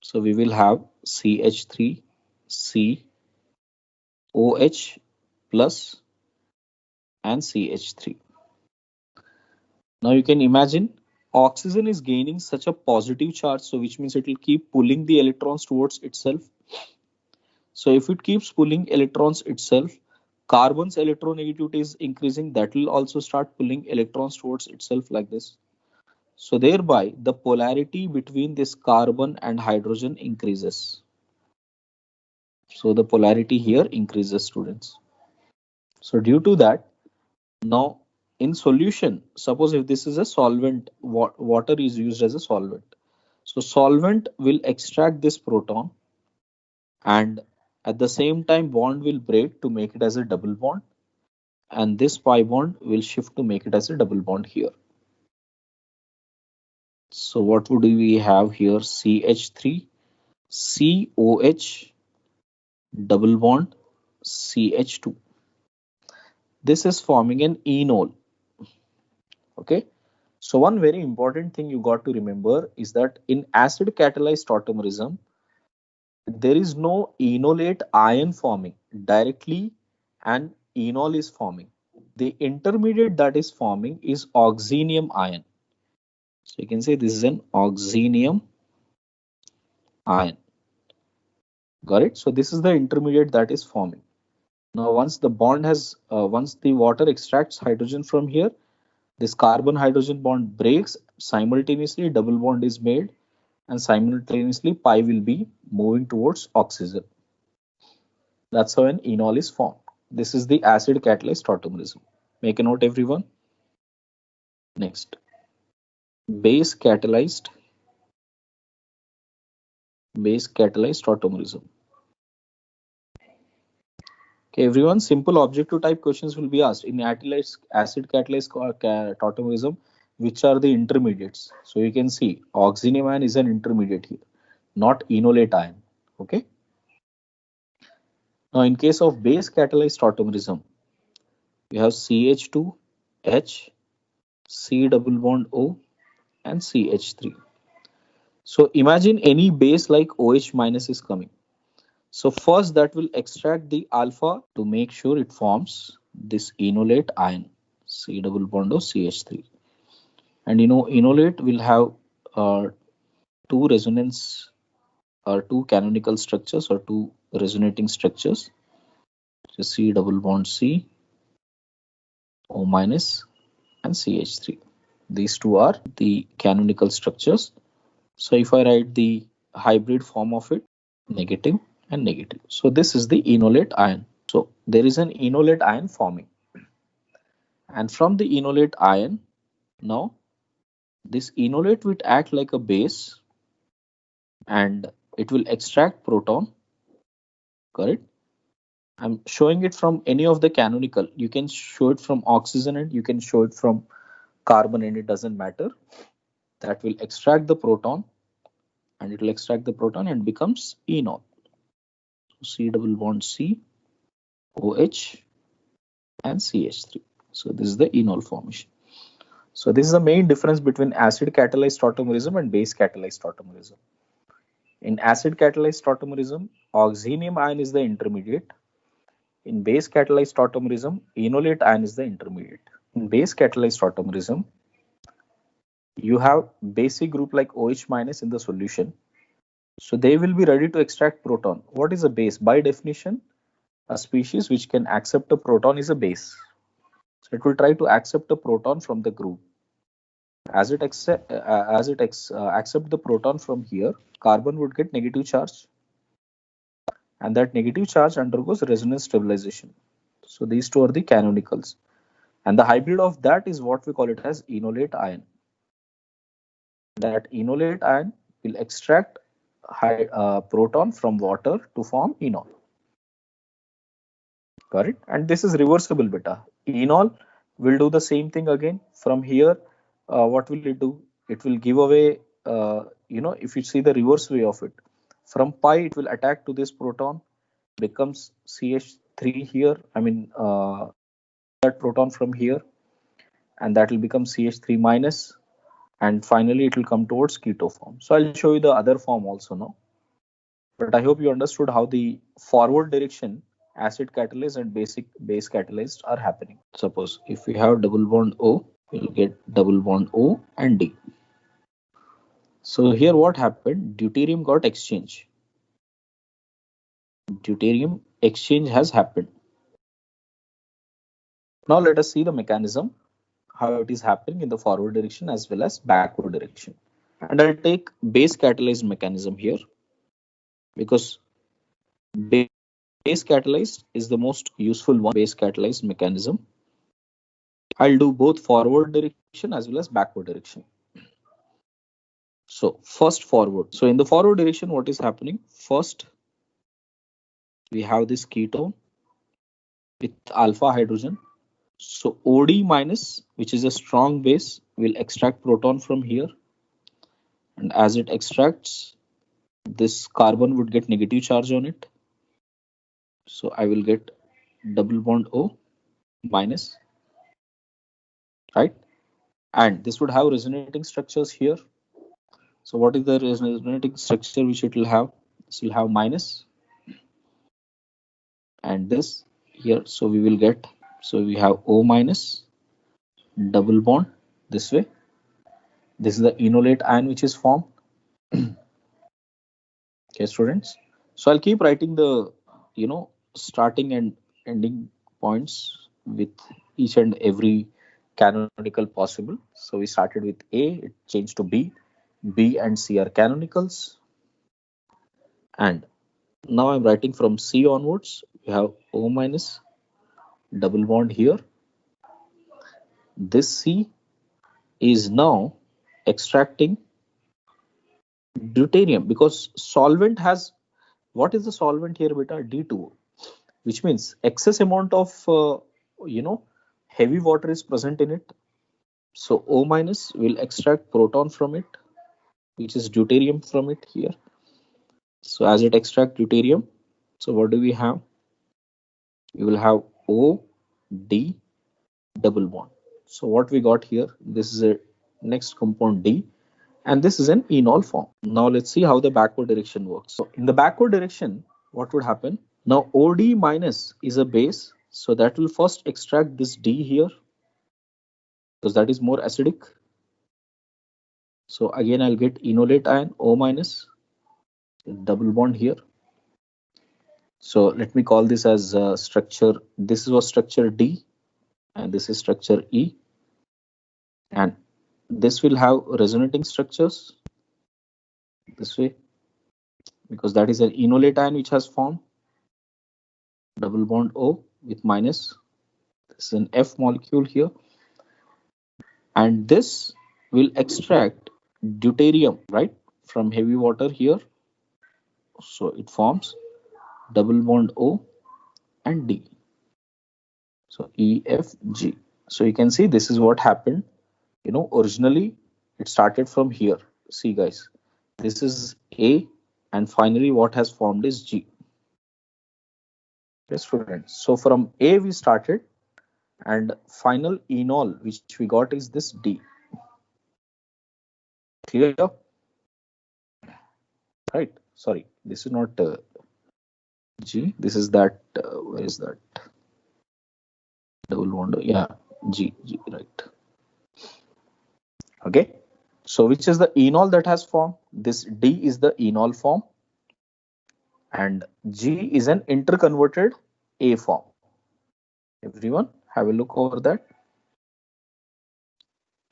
So we will have CH3, C, OH plus and CH3. Now you can imagine oxygen is gaining such a positive charge, so which means it will keep pulling the electrons towards itself. So if it keeps pulling electrons itself, carbon's electronegativity is increasing, that will also start pulling electrons towards itself like this. So thereby the polarity between this carbon and hydrogen increases. So the polarity here increases, students. So due to that, now in solution, suppose if this is a solvent, water is used as a solvent. So solvent will extract this proton and at the same time bond will break to make it as a double bond, and this pi bond will shift to make it as a double bond here. So what would we have here? CH3, COH, double bond, CH2. This is forming an enol. Okay. So one very important thing you got to remember is that in acid catalyzed tautomerism, there is no enolate ion forming directly and enol is forming. The intermediate that is forming is oxenium ion. So you can say this is an oxenium ion. Got it? So this is the intermediate that is forming. Now once the bond has, once the water extracts hydrogen from here, this carbon hydrogen bond breaks, simultaneously double bond is made and simultaneously pi will be moving towards oxygen. That's how an enol is formed. This is the acid catalyzed tautomerism. Make a note, everyone. Next, base catalyzed tautomerism. Okay, everyone, simple objective type questions will be asked in acid catalyzed tautomerism. Which are the intermediates? So you can see oxenium ion is an intermediate here. not enolate ion. Okay. Now, in case of base catalyzed tautomerism, we have CH2H, C double bond O, and CH3. So imagine any base like OH minus is coming. So first that will extract the alpha to make sure it forms this enolate ion, C double bond O CH3. And enolate will have two resonance or two canonical structures or two resonating structures. So C double bond C, O minus, and CH3. These two are the canonical structures. So if I write the hybrid form of it, negative and negative. So this is the enolate ion. So there is an enolate ion forming. And from the enolate ion, now this enolate will act like a base and it will extract proton, correct? I'm showing it from any of the canonical. You can show it from oxygen and you can show it from carbon and it doesn't matter. That will extract the proton and it will extract the proton and becomes enol. C double bond C, OH and CH3. So this is the enol formation. So this is the main difference between acid catalyzed tautomerism and base catalyzed tautomerism. In acid catalyzed tautomerism, oxenium ion is the intermediate. In base catalyzed tautomerism, enolate ion is the intermediate. In base catalyzed tautomerism, you have basic group like OH minus in the solution. So they will be ready to extract proton. What is a base? By definition, a species which can accept a proton is a base. So it will try to accept a proton from the group. As it accept the proton from here, carbon would get negative charge, and that negative charge undergoes resonance stabilization. So these two are the canonicals, and the hybrid of that is what we call it as enolate ion. That enolate ion will extract proton from water to form enol. Correct? And this is reversible beta. Enol will do the same thing again. From here, what will it do? It will give away, if you see the reverse way of it, from pi it will attack to this proton, becomes CH3 here. That proton from here, and that will become CH3 minus, and finally it will come towards keto form. So I'll show you the other form also now. But I hope you understood how the forward direction acid catalyst and base catalyst are happening. Suppose if we have double bond O, we'll get double bond O and D. So here what happened? Deuterium got exchange. Deuterium exchange has happened. Now let us see the mechanism, how it is happening in the forward direction as well as backward direction. And I'll take base catalyzed mechanism here because base catalyzed is the most useful one, base catalyzed mechanism. I'll do both forward direction as well as backward direction. So first forward. So in the forward direction, what is happening? First, we have this ketone with alpha hydrogen. So OD minus, which is a strong base, will extract proton from here. And as it extracts, this carbon would get negative charge on it. So I will get double bond O minus, right? And this would have resonating structures here. So what is the resonating structure which it will have? This will have minus and this here. So we will get, so we have O minus, double bond this way. This is the enolate ion which is formed. Okay, students. So I'll keep writing the, starting and ending points with each and every canonical possible. So we started with A, it changed to B. B and C are canonicals. And now I'm writing from C onwards. We have O minus, double bond here. This C is now extracting deuterium because solvent has, what is the solvent here beta? D2O, which means excess amount of, heavy water is present in it. So O minus will extract proton from it, which is deuterium from it here. So as it extracts deuterium, so what do we have? You will have O, D, double bond. So what we got here, this is a next compound D, and this is an enol form. Now let's see how the backward direction works. So in the backward direction, what would happen? Now OD minus is a base, so that will first extract this D here, because that is more acidic. So again I'll get enolate ion O minus, double bond here. So let me call this as structure. This was structure D, and this is structure E, and this will have resonating structures this way, because that is an enolate ion which has formed, double bond O with minus. This is an F molecule here, and this will extract deuterium, right, from heavy water here. So it forms double bond O and D. So E, F, G. So you can see this is what happened. Originally it started from here. See guys, this is A, and finally what has formed is G. Yes, students. So from A we started, and final enol which we got is this D. Clear? Right? Sorry, this is not G. This is that. Where is that? Double bond. Yeah, G. Right. Okay. So which is the enol that has formed? This D is the enol form, and G is an interconverted A form. Everyone have a look over that.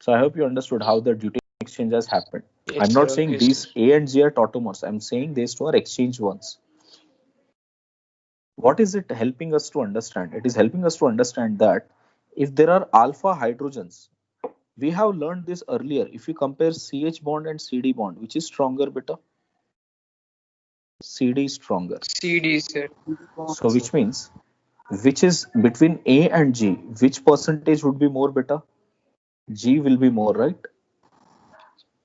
So I hope you understood how the deuterium exchange has happened. Yes, I'm not sir. saying Yes, these sir. A and G are tautomers. I'm saying these two are exchange ones. What is it helping us to understand? It is helping us to understand that if there are alpha hydrogens, we have learned this earlier. If you compare CH bond and CD bond, which is stronger, beta? CD is stronger. CD, sir. So which means, which is between A and G, which percentage would be more, beta? G will be more, right?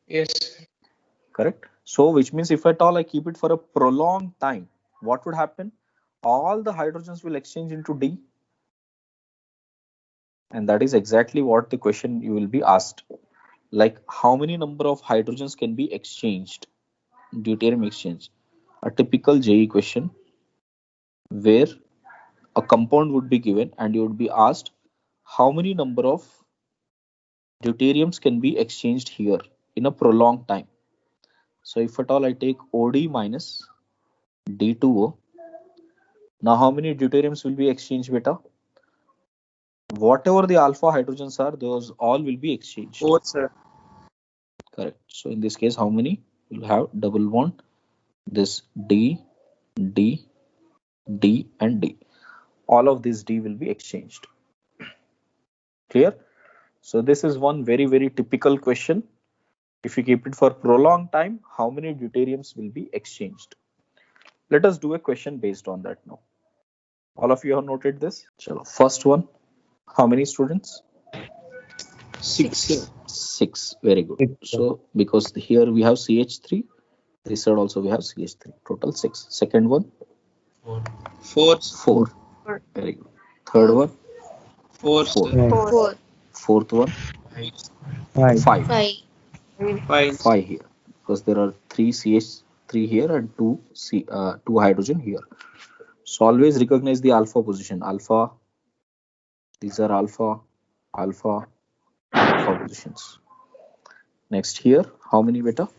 Yes, sir. Correct. So which means if at all I keep it for a prolonged time, what would happen? All the hydrogens will exchange into D, and that is exactly what the question you will be asked. Like how many number of hydrogens can be exchanged? Deuterium exchange. A typical JE question where a compound would be given and you would be asked how many number of deuteriums can be exchanged here in a prolonged time. So if at all I take OD minus D2O, now how many deuteriums will be exchanged, beta? Whatever the alpha hydrogens are, those all will be exchanged. 4, sir. Correct. So in this case, how many? We'll have double bond, this D, D, D, and D. All of these D will be exchanged. Clear? So this is one very, very typical question. If you keep it for prolonged time, how many deuteriums will be exchanged? Let us do a question based on that now. All of you have noted this? Chalo. First one, how many students? 6, sir. 6. Very good. So because here we have CH3, this side also we have CH3. Total 6. Second one? 4. 4. Very good. Third one? 4, 4. sir. 4, Fourth one? 5. 5. 5, 5. 5 here, because there are 3 CH3 here and 2 hydrogen here. So always recognize the alpha position. Alpha, these are alpha, alpha, alpha positions. Next here, how many, beta?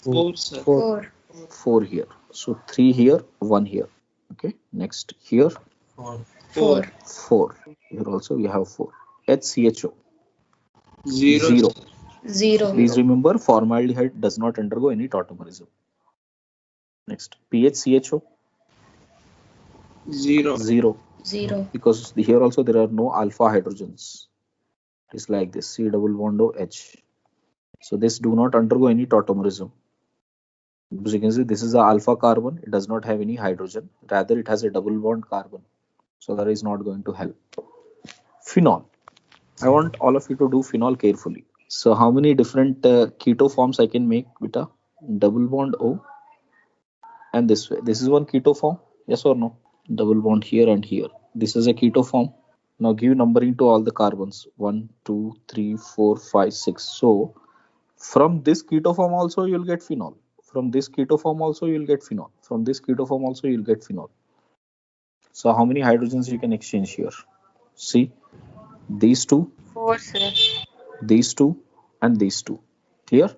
4, sir. 4, 4 here. So 3 here, 1 here. Okay. Next here, 4, 4. Here also we have 4. HCHO, 0. 0. 0, Please remember, formaldehyde does not undergo any tautomerism. Next, PHCHO, 0. 0. 0, Because here also there are no alpha hydrogens. It is like this, C double bond OH. So this do not undergo any tautomerism. Because you can see this is a alpha carbon. It does not have any hydrogen. Rather, it has a double bond carbon. So that is not going to help. Phenol. I want all of you to do phenol carefully. So how many different keto forms I can make, beta? Double bond O and this way. This is one keto form, yes or no? Double bond here and here. This is a keto form. Now give numbering to all the carbons. 1, 2, 3, 4, 5, 6. So from this keto form also you'll get phenol. From this keto form also you'll get phenol. From this keto form also you'll get phenol. So how many hydrogens you can exchange here? See, these two, 4, sir. these two, and these two. Clear?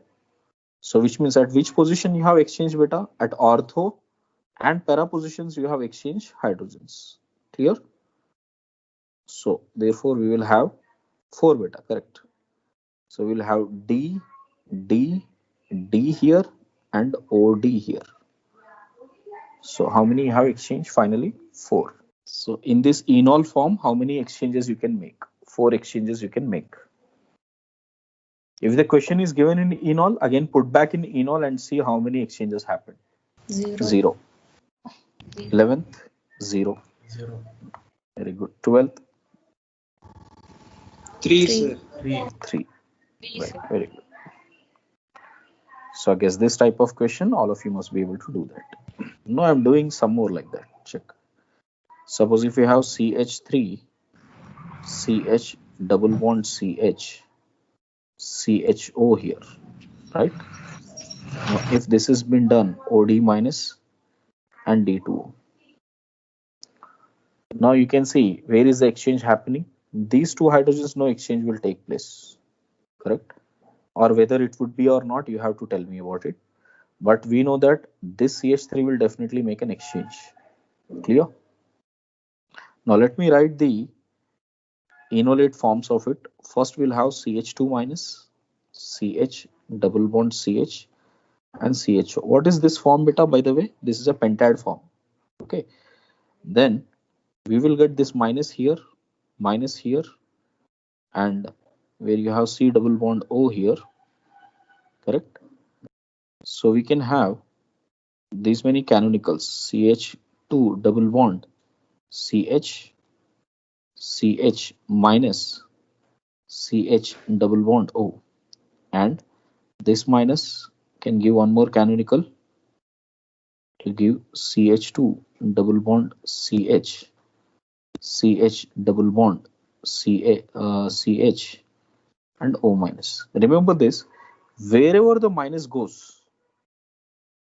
So which means at which position you have exchanged beta? At ortho and para positions you have exchanged hydrogens. Clear? So therefore we will have 4 beta, correct? So we'll have D, D, D here and OD here. So how many you have exchanged? Finally 4. So in this enol form, how many exchanges you can make? 4 exchanges you can make. If the question is given in enol, again put back in enol and see how many exchanges happen. 0. 0. 11th, 0. Very good. 12th, 3, 3. 3, Right. sir. Very good. So I guess this type of question, all of you must be able to do that. No, I'm doing some more like that. Check. Suppose if you have CH3, CH double bond CH, CHO here, right? Now, if this has been done, OD minus and D2O. Now you can see where is the exchange happening. These two hydrogens, no exchange will take place, correct? Or whether it would be or not, you have to tell me about it. But we know that this CH3 will definitely make an exchange. Clear? Now let me write the enolate forms of it. First we'll have CH2 minus, CH double bond CH and CHO. What is this form beta, by the way? This is a pentad form. Okay. Then we will get this minus here, and where you have C double bond O here, correct? So we can have these many canonicals, CH2 double bond CH, CH minus CH double bond O, and this minus can give one more canonical to give CH2 double bond CH, CH double bond CH and O minus. Remember this, wherever the minus goes,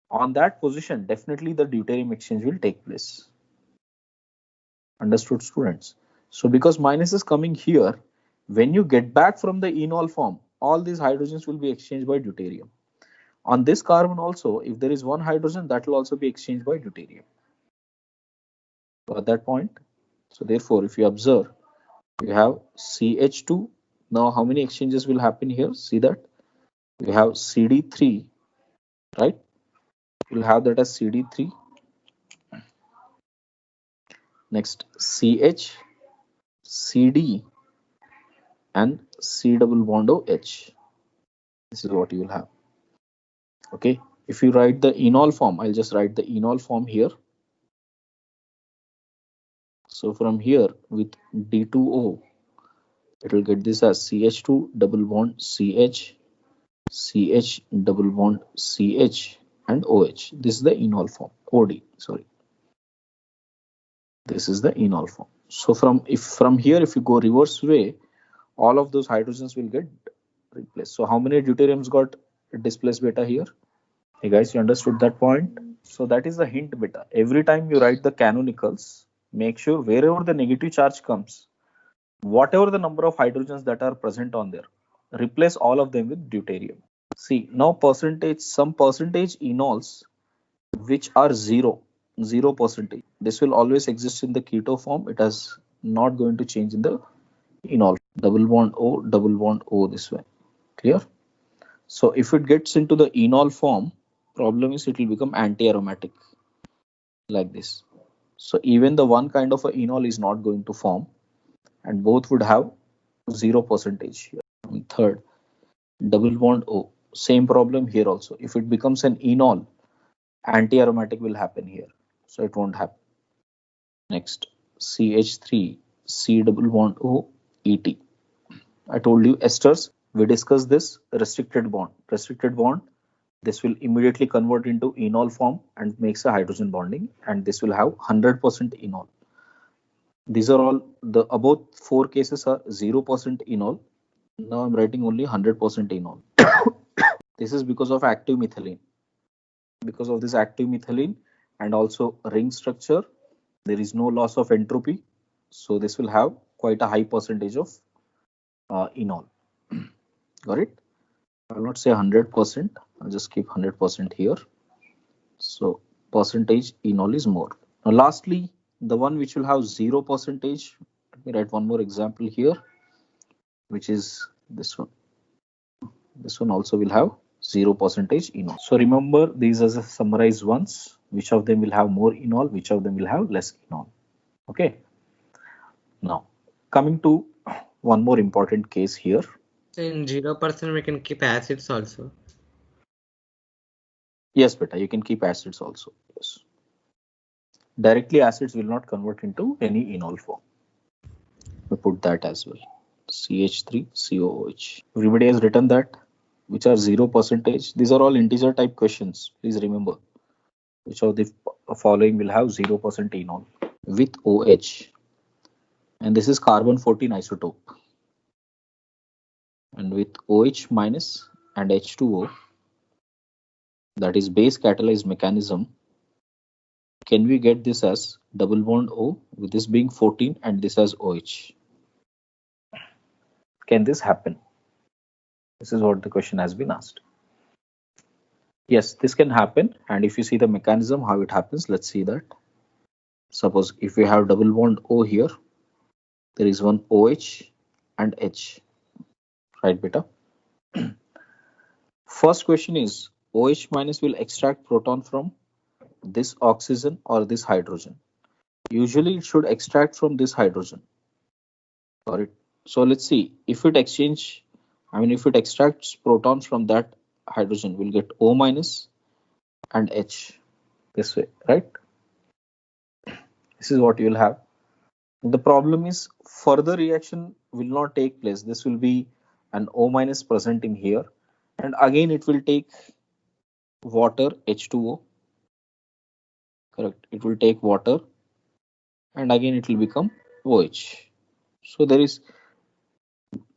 on that position definitely the deuterium exchange will take place. Understood, students? So because minus is coming here, when you get back from the enol form, all these hydrogens will be exchanged by deuterium. On this carbon also, if there is one hydrogen, that will also be exchanged by deuterium. So at that point, so therefore if you observe, you have CH2. Now how many exchanges will happen here? See that we have CD3, right? We'll have that as CD3. Next CH, CD and C double bond OH. This is what you will have. Okay, if you write the enol form, I'll just write the enol form here. So from here with D2O, it will get this as CH2 double bond CH, CH double bond CH and OH. This is the enol form. OD, sorry. This is the enol form. So from here, if you go reverse way, all of those hydrogens will get replaced. So how many deuteriums got displaced beta here? Hey guys, you understood that point? So that is the hint beta. Every time you write the canonicals, make sure wherever the negative charge comes, whatever the number of hydrogens that are present on there, replace all of them with deuterium. See, now percentage, some percentage enols which are 0%. This will always exist in the keto form. It is not going to change in the enol. Double bond O this way. Clear? So if it gets into the enol form, problem is it will become anti-aromatic like this. So even the one kind of a enol is not going to form, and both would have 0% here. And third, double bond O, same problem here also. If it becomes an enol, anti-aromatic will happen here, so it won't happen. Next, CH3, C double bond O, ET. I told you esters, we discussed this restricted bond. This will immediately convert into enol form and makes a hydrogen bonding, and this will have 100% enol. These are all the above 4 cases are 0% enol. Now I'm writing only 100% enol. This is because of active methylene. Because of this active methylene and also ring structure, there is no loss of entropy. So this will have quite a high percentage of enol. Got it? I'll not say 100%. I'll just keep 100% here. So percentage enol is more. Now lastly, the one which will have 0%, let me write one more example here, which is this one. This one also will have 0% enol. So remember these as a summarized ones. Which of them will have more enol, which of them will have less enol. Okay. Now coming to one more important case here. So in 0% we can keep acids also. Yes, beta, you can keep acids also. Yes. Directly acids will not convert into any enol form. We put that as well. CH3COOH. Everybody has written that, which are 0%. These are all integer type questions. Please remember, which of the following will have 0% enol with OH. And this is carbon 14 isotope. And with OH minus and H2O, that is base catalyzed mechanism, can we get this as double bond O with this being 14 and this as OH? Can this happen? This is what the question has been asked. Yes, this can happen. And if you see the mechanism, how it happens, let's see that. Suppose if we have double bond O here, there is one OH and H. Right, beta? First question is, OH minus will extract proton from this oxygen or this hydrogen. Usually it should extract from this hydrogen. Got it? So let's see if it extracts protons from that hydrogen, we'll get O minus and H this way, right? This is what you will have. The problem is further reaction will not take place. This will be an O minus present in here, and again it will take water, H2O. Correct. It will take water and again it will become OH. So there is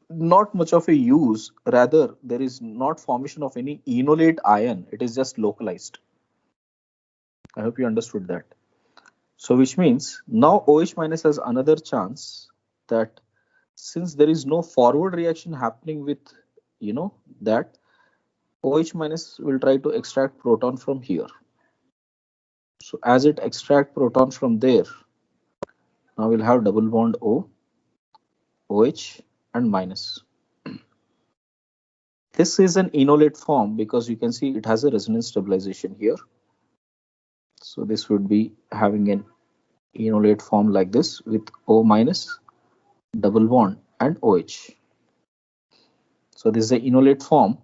not much of a use, rather there is not formation of any enolate ion, it is just localized. I hope you understood that. So which means now OH minus has another chance that since there is no forward reaction happening with that, OH minus will try to extract proton from here. So as it extract proton from there, now we'll have double bond O, OH and minus. This is an enolate form because you can see it has a resonance stabilization here. So this would be having an enolate form like this with O minus, double bond and OH. So this is the enolate form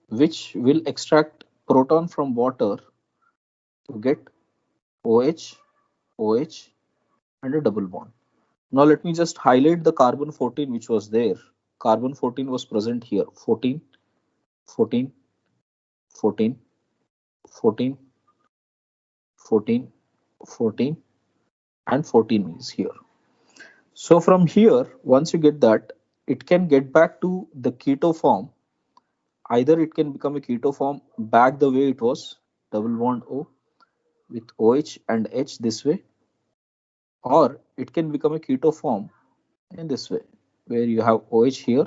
which will extract proton from water to get OH, OH and a double bond. Now let me just highlight the carbon 14 which was there. Carbon 14 was present here. 14, 14, 14, 14, 14, 14 and 14 is here. So from here, once you get that, it can get back to the keto form. Either it can become a keto form back the way it was, double bond O with OH and H this way, or it can become a keto form in this way, where you have OH here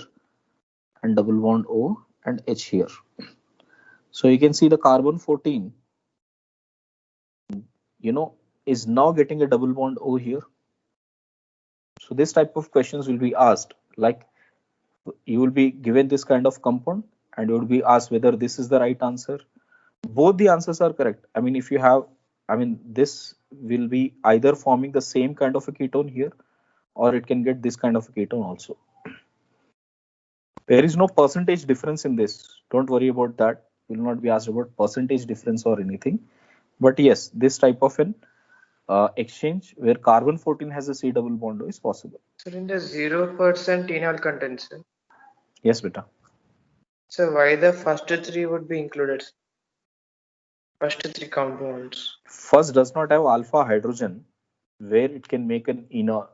and double bond O and H here. So you can see the carbon 14, is now getting a double bond O here. So this type of questions will be asked, like you will be given this kind of compound and you will be asked whether this is the right answer. Both the answers are correct. I mean, if you have, this will be either forming the same kind of a ketone here, or it can get this kind of a ketone also. There is no percentage difference in this. Don't worry about that. You will not be asked about percentage difference or anything. But yes, this type of an exchange where carbon 14 has a C double bond is possible. So in the 0% enol content, sir. Yes, beta. So why the first three would be included? First three compounds. First does not have alpha hydrogen, where it can make an enol.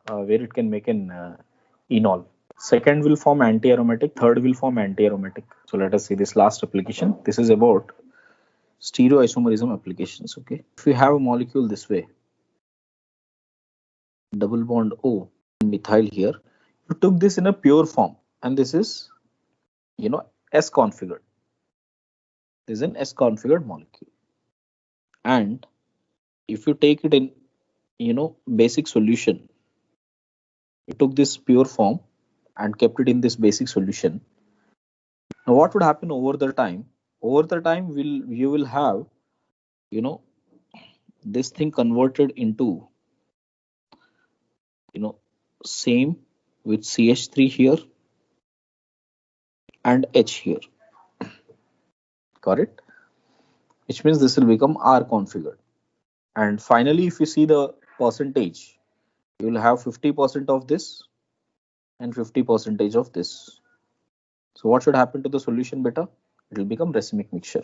Second will form anti-aromatic. Third will form anti-aromatic. So let us see this last application. This is about stereoisomerism applications. Okay, if we have a molecule this way, double bond O, methyl here, you took this in a pure form, and this is, S configured. This is an S configured molecule, and if you take it in, basic solution, you took this pure form and kept it in this basic solution. Now what would happen over the time? Over the time, you will have, this thing converted into, same with CH3 here and H here. Got it? Which means this will become R configured. And finally, if you see the percentage, you will have 50% of this and 50% of this. So what should happen to the solution beta? It will become racemic mixture.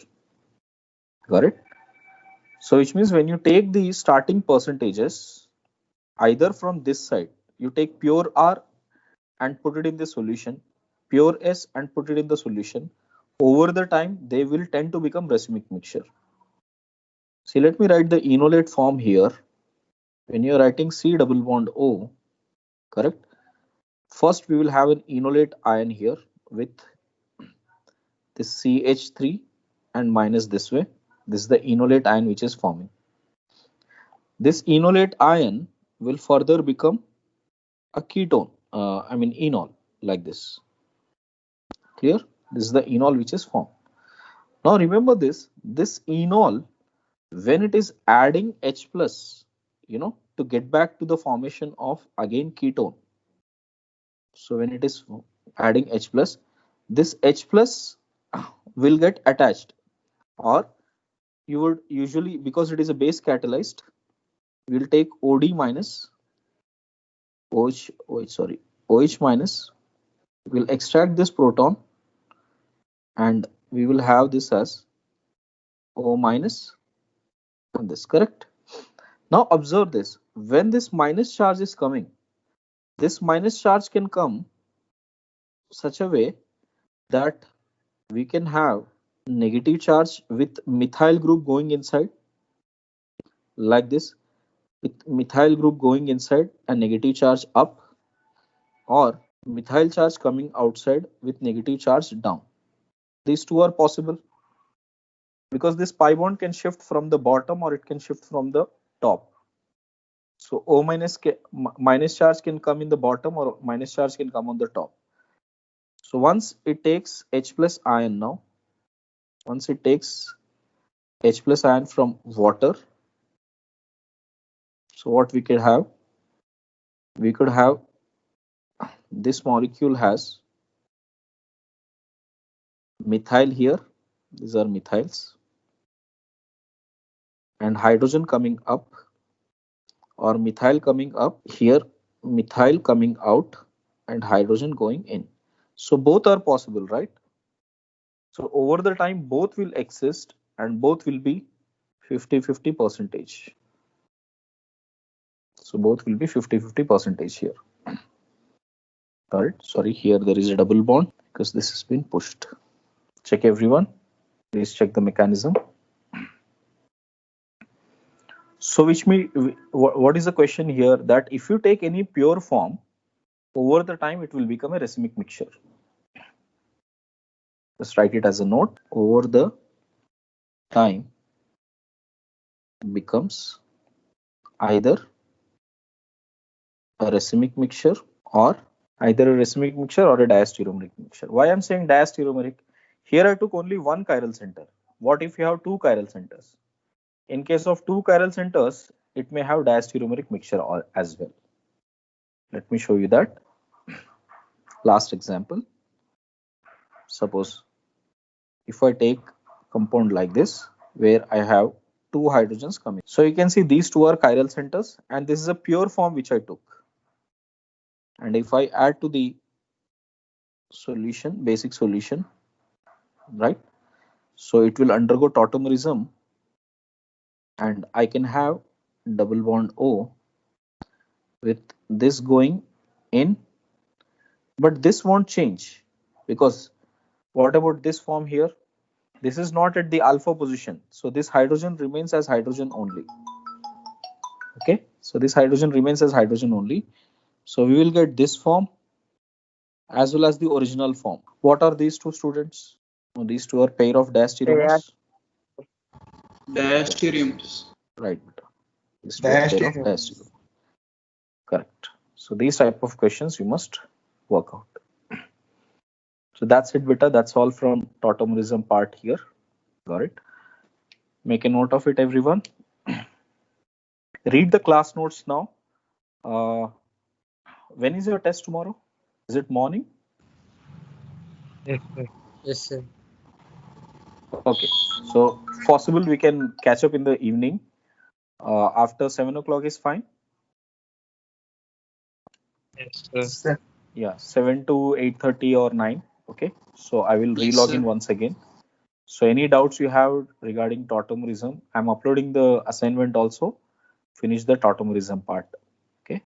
Got it? So which means when you take the starting percentages, either from this side, you take pure R and put it in the solution, pure S and put it in the solution. Over the time, they will tend to become racemic mixture. See, let me write the enolate form here. When you are writing C double bond O, correct? First, we will have an enolate ion here with this CH3 and minus this way. This is the enolate ion which is forming. This enolate ion will further become a ketone, enol, like this. Clear? This is the enol which is formed. Now remember this enol, when it is adding H plus, to get back to the formation of again ketone. So when it is adding H plus, this H plus will get attached, or you would usually, because it is a base catalyzed, we will take OD minus OH minus, will extract this proton, and we will have this as O minus and this, correct? Now observe this, when this minus charge is coming, this minus charge can come such a way that we can have negative charge with methyl group going inside, like this, with methyl group going inside and negative charge up, or methyl charge coming outside with negative charge down. These two are possible because this pi bond can shift from the bottom or it can shift from the top. So O minus charge can come in the bottom, or minus charge can come on the top. So once it takes H plus ion now, once it takes H plus ion from water, so what we could have? We could have this molecule has methyl here, these are methyls, and hydrogen coming up, or methyl coming up here, methyl coming out, and hydrogen going in. So both are possible, right? So over the time, both will exist and both will be 50-50 percentage. So both will be 50-50 percentage here. Got it? Sorry, here there is a double bond because this has been pushed. Check everyone. Please check the mechanism. So which means, what is the question here? That if you take any pure form, over the time it will become a racemic mixture. Just write it as a note. Over the time becomes either a racemic mixture or a diastereomeric mixture. Why I'm saying diastereomeric? Here I took only one chiral center. What if you have two chiral centers? In case of two chiral centers, it may have diastereomeric mixture as well. Let me show you that. Last example. Suppose if I take compound like this, where I have two hydrogens coming. So you can see these two are chiral centers, and this is a pure form which I took. And if I add to the solution, basic solution, right? So it will undergo tautomerism and I can have double bond O with this going in, but this won't change because what about this form here? This is not at the alpha position, so this hydrogen remains as hydrogen only. Okay, so this hydrogen remains as hydrogen only. So we will get this form as well as the original form. What are these two, students? These two are pair of diastereomers. Diastereomers. Right, beta. These two are pair of Diastereomers. diastereomers. Correct. So these type of questions you must work out. So that's it, beta. That's all from tautomerism part here. Got it. Make a note of it, everyone. Read the class notes now. When is your test tomorrow? Is it morning? Yes, sir. Yes, sir. Okay. So possible we can catch up in the evening. After 7 o'clock is fine. Yes, sir. Yeah, 7 to 8:30 or 9. Okay. So I will Yes, relog sir. in once again. So any doubts you have regarding tautomerism, I'm uploading the assignment also. Finish the tautomerism part.